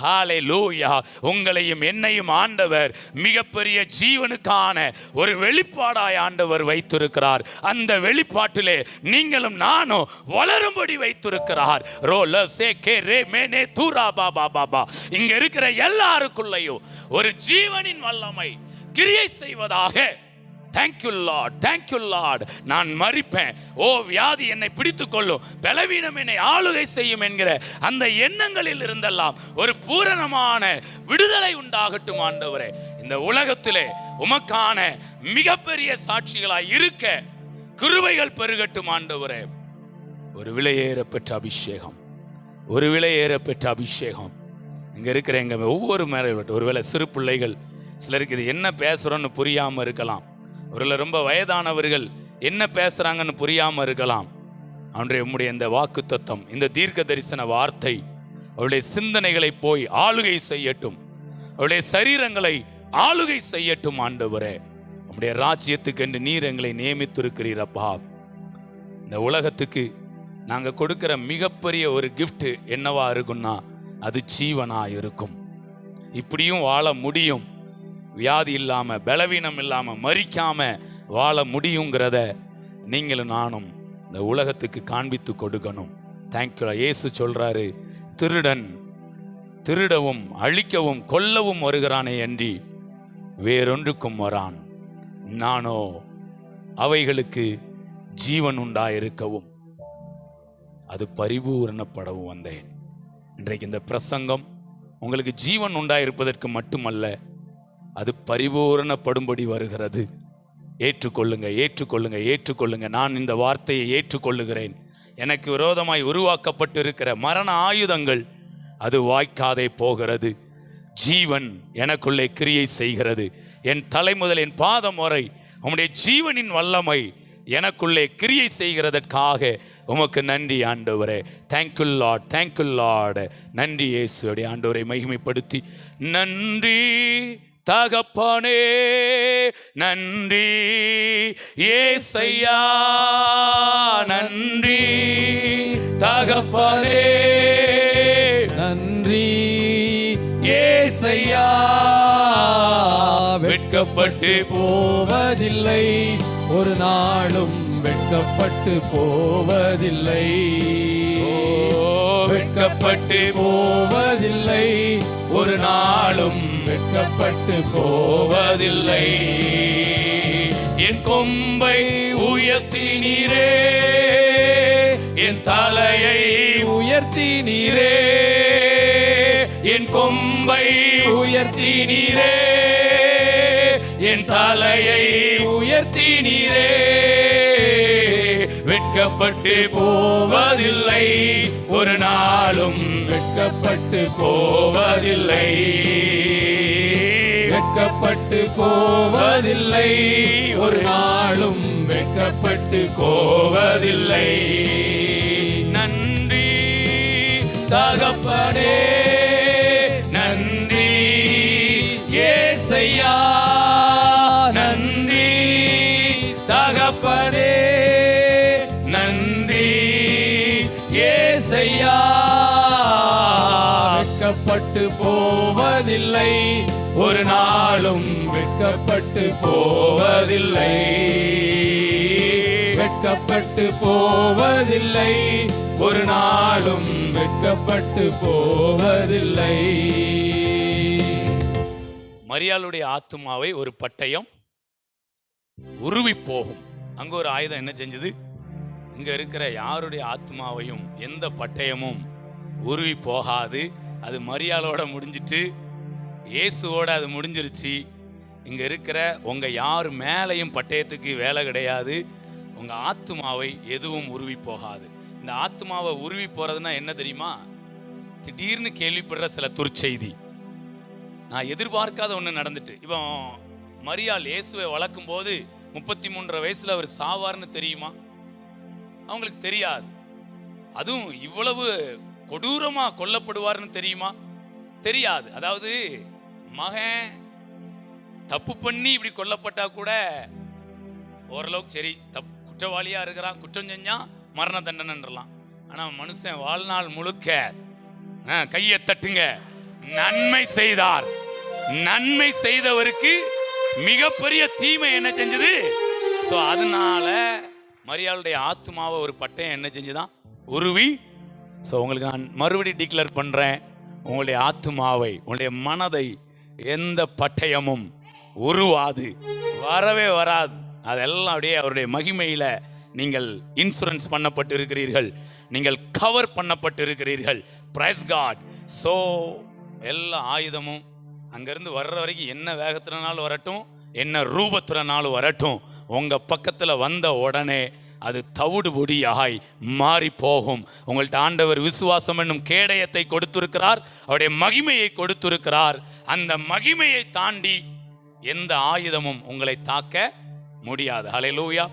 ஹல்லேலூயா. உங்களையும் என்னையும் ஆண்டவர் மிகப்பெரிய ஜீவனுக்கான ஒரு வெளிப்பாடாய் ஆண்டவர் வைத்திருக்கிறார். அந்த வெளிப்பாட்டிலே நீங்களும் நானும் வளரும்படி வைத்திருக்கிறார். இங்க இருக்கிற எல்லாருக்குள்ளையும் ஒரு ஜீவனின் வல்லமை கிரியை செய்வதாக. Thank you Lord, thank you Lord. நான் மரிப்பேன், வியாதி என்னை பிடித்துக் கொள்ளும், பலவீனம் என்னை ஆளுகை செய்யும் என்கிற அந்த எண்ணங்களில் இருந்தெல்லாம் ஒரு பூரணமான விடுதலை உண்டாகட்டும் ஆண்டவரே. இந்த உலகத்திலே உமக்கான மிகப்பெரிய சாட்சிகளாய் இருக்க கிருபைகள் பெருகட்டும் ஆண்டவரே. ஒரு விலையேற பெற்ற அபிஷேகம், ஒரு விலையேற பெற்ற அபிஷேகம் இங்க இருக்கிற எங்க ஒவ்வொரு மேலும். ஒருவேளை சிறு பிள்ளைகள் சிலருக்கு இது என்ன பேசுறோன்னு புரியாம இருக்கலாம். ஒருவேளை ரொம்ப வயதானவர்கள் என்ன பேசுறாங்கன்னு புரியாம இருக்கலாம். அன்றைய உம்முடைய இந்த வாக்கு தத்தம், இந்த தீர்க்க தரிசன வார்த்தை அவருடைய சிந்தனைகளை போய் ஆளுகை செய்யட்டும், அவருடைய சரீரங்களை ஆளுகை செய்யட்டும் ஆண்டவரே. நம்முடைய ராஜ்யத்துக்கு என்று நீர் எங்களை நியமித்திருக்கிறீரப்பா. இந்த உலகத்துக்கு நாங்க கொடுக்கிற மிகப்பெரிய ஒரு கிஃப்ட் என்னவா இருக்கும்னா அது ஜீவனா இருக்கும். இப்படியும் வாழ முடியும், வியாதி இல்லாம பலவீனம் இல்லாம மரிக்காம வாழ முடியுங்கிறத நீங்களும் நானும் இந்த உலகத்துக்கு காண்பித்து கொடுக்கணும். தேங்க்யூ. இயேசு சொல்றாரு, திருடன் திருடவும் அழிக்கவும் கொல்லவும் வருகிறானே அன்றி வேறொன்றுக்கும் வரான், நானோ அவைகளுக்கு ஜீவன் உண்டாயிருக்கவும் அது பரிபூரணப்படவும் வந்தேன். இன்றைக்கு இந்த பிரசங்கம் உங்களுக்கு ஜீவன் உண்டாயிருப்பதற்கு மட்டுமல்ல, அது பரிபூரணப்படும்படி வருகிறது. ஏற்றுக்கொள்ளுங்க, ஏற்றுக்கொள்ளுங்க, ஏற்றுக்கொள்ளுங்க. நான் இந்த வார்த்தையை ஏற்றுக்கொள்ளுகிறேன். எனக்கு விரோதமாய் உருவாக்கப்பட்டு இருக்கிற மரண ஆயுதங்கள் அது வாய்க்காதே போகிறது. ஜீவன் எனக்குள்ளே கிரியை செய்கிறது. என் தலை முதல் என் பாதம் வரை உம்முடைய ஜீவனின் வல்லமை எனக்குள்ளே கிரியை செய்கிறதற்காக உமக்கு நன்றி ஆண்டவரே. Thank you Lord, thank you Lord. நன்றி இயேசுவே. ஆண்டவரை மகிமைப்படுத்தி நன்றி தகப்பனே, நன்றி ஏசையா, நன்றி தகப்பனே, நன்றி ஏசையா. வெட்கப்பட்டு போவதில்லை, ஒரு நாளும் வெட்கப்பட்டு போவதில்லை. வெட்கப்பட்டு போவதில்லை, ஒரு நாளும் வெட்கப்பட்டு போவதில்லை. என் கொம்பை உயர்த்தினீரே, என் தலையை உயர்த்தினீரே, என் கொம்பை உயர்த்தினீரே, என் தலையை உயர்த்தினீரே. வெட்கப்பட்டு போவதில்லை, ஒரு நாளும் வெட்கப்பட்டு போவதில்லை. வெட்கப்பட்டு போவதில்லை, ஒரு நாளும் வெட்கப்பட்டு போவதில்லை. நன்றி தகப்பனே, நன்றி ஏசையா, நன்றி தகப்பனே, நன்றி ஏசையா வெட்கப்பட்டு போவதில்லை, ஒரு நாளும் வெட்கப்பட்டு போவதில்லை, வெட்கப்பட்டு போவதில்லை, ஒரு நாளும் வெட்கப்பட்டு போவதில்லை. மரியாளுடைய ஆத்துமாவை ஒரு பட்டயம் உருவி போகும். அங்க ஒரு ஆயுதம் என்ன செஞ்சது? இங்க இருக்கிற யாருடைய ஆத்மாவையும் எந்த பட்டயமும் உருவி போகாது. அது மரியாளோட முடிஞ்சிட்டு, இயேசுவோட அது முடிஞ்சிருச்சு. இங்க இருக்கிற உங்க யார் மேலையும் பட்டயத்துக்கு வேலை கிடையாது. உங்க ஆத்மாவை எதுவும் உருவி போகாது. இந்த ஆத்மாவை உருவி போறதுன்னா என்ன தெரியுமா? திடீர்னு கேள்விப்படுற சில துர்ச்செய்தி, நான் எதிர்பார்க்காத ஒண்ணு நடந்துட்டு. இப்போ மரியாள் இயேசுவை வளர்க்கும் போது 33 வயசுல அவர் சாவார்னு தெரியுமா? அவங்களுக்கு தெரியாது. அதுவும் இவ்வளவு கொடூரமா கொல்லப்படுவார்னு தெரியுமா? தெரியாது. அதாவது மகன் தப்பு பண்ணி இப்படி கொல்லப்பட்டா கூட ஓரளவுக்கு சரி, குற்றவாளியா இருக்கிறான், குற்றம் செஞ்சா மரண தண்டனைன்றலாம். ஆனா மனுஷன் வாழ்நாள் முழுக்க கையை தட்டுங்க, நன்மை செய்தார், நன்மை செய்தவருக்கு மிகப்பெரிய தீமை என்ன செஞ்சது? சோ அதனால மரியாளுடைய ஆத்மாவை ஒரு பட்டயம் என்ன செஞ்சுதான் உருவி. ஸோ உங்களுக்கு நான் மறுபடியும் டிக்ளேர் பண்றேன், உங்களுடைய ஆத்மாவை, உங்களுடைய மனதை எந்த பட்டயமும் உருவாது, வரவே வராது. அதெல்லாம் அப்படியே அவருடைய மகிமையில நீங்கள் இன்சூரன்ஸ் பண்ணப்பட்டு இருக்கிறீர்கள், நீங்கள் கவர் பண்ணப்பட்டு இருக்கிறீர்கள். Price God. ஸோ எல்லா ஆயுதமும் அங்கிருந்து வர்ற வரைக்கும் என்ன வேகத்துலனாலும் வரட்டும், என்ன ரூபத்துலனாலும் வரட்டும், உங்க பக்கத்துல வந்த உடனே அது தவிடு பொடியாய் மாறி போகும். உங்கள்ட்ட ஆண்டவர் விசுவாசம் என்னும் கேடயத்தை கொடுத்திருக்கிறார், அவருடைய மகிமையை கொடுத்திருக்கிறார். அந்த மகிமையை தாண்டி எந்த ஆயுதமும் உங்களை தாக்க முடியாது. ஹல்லேலூயா.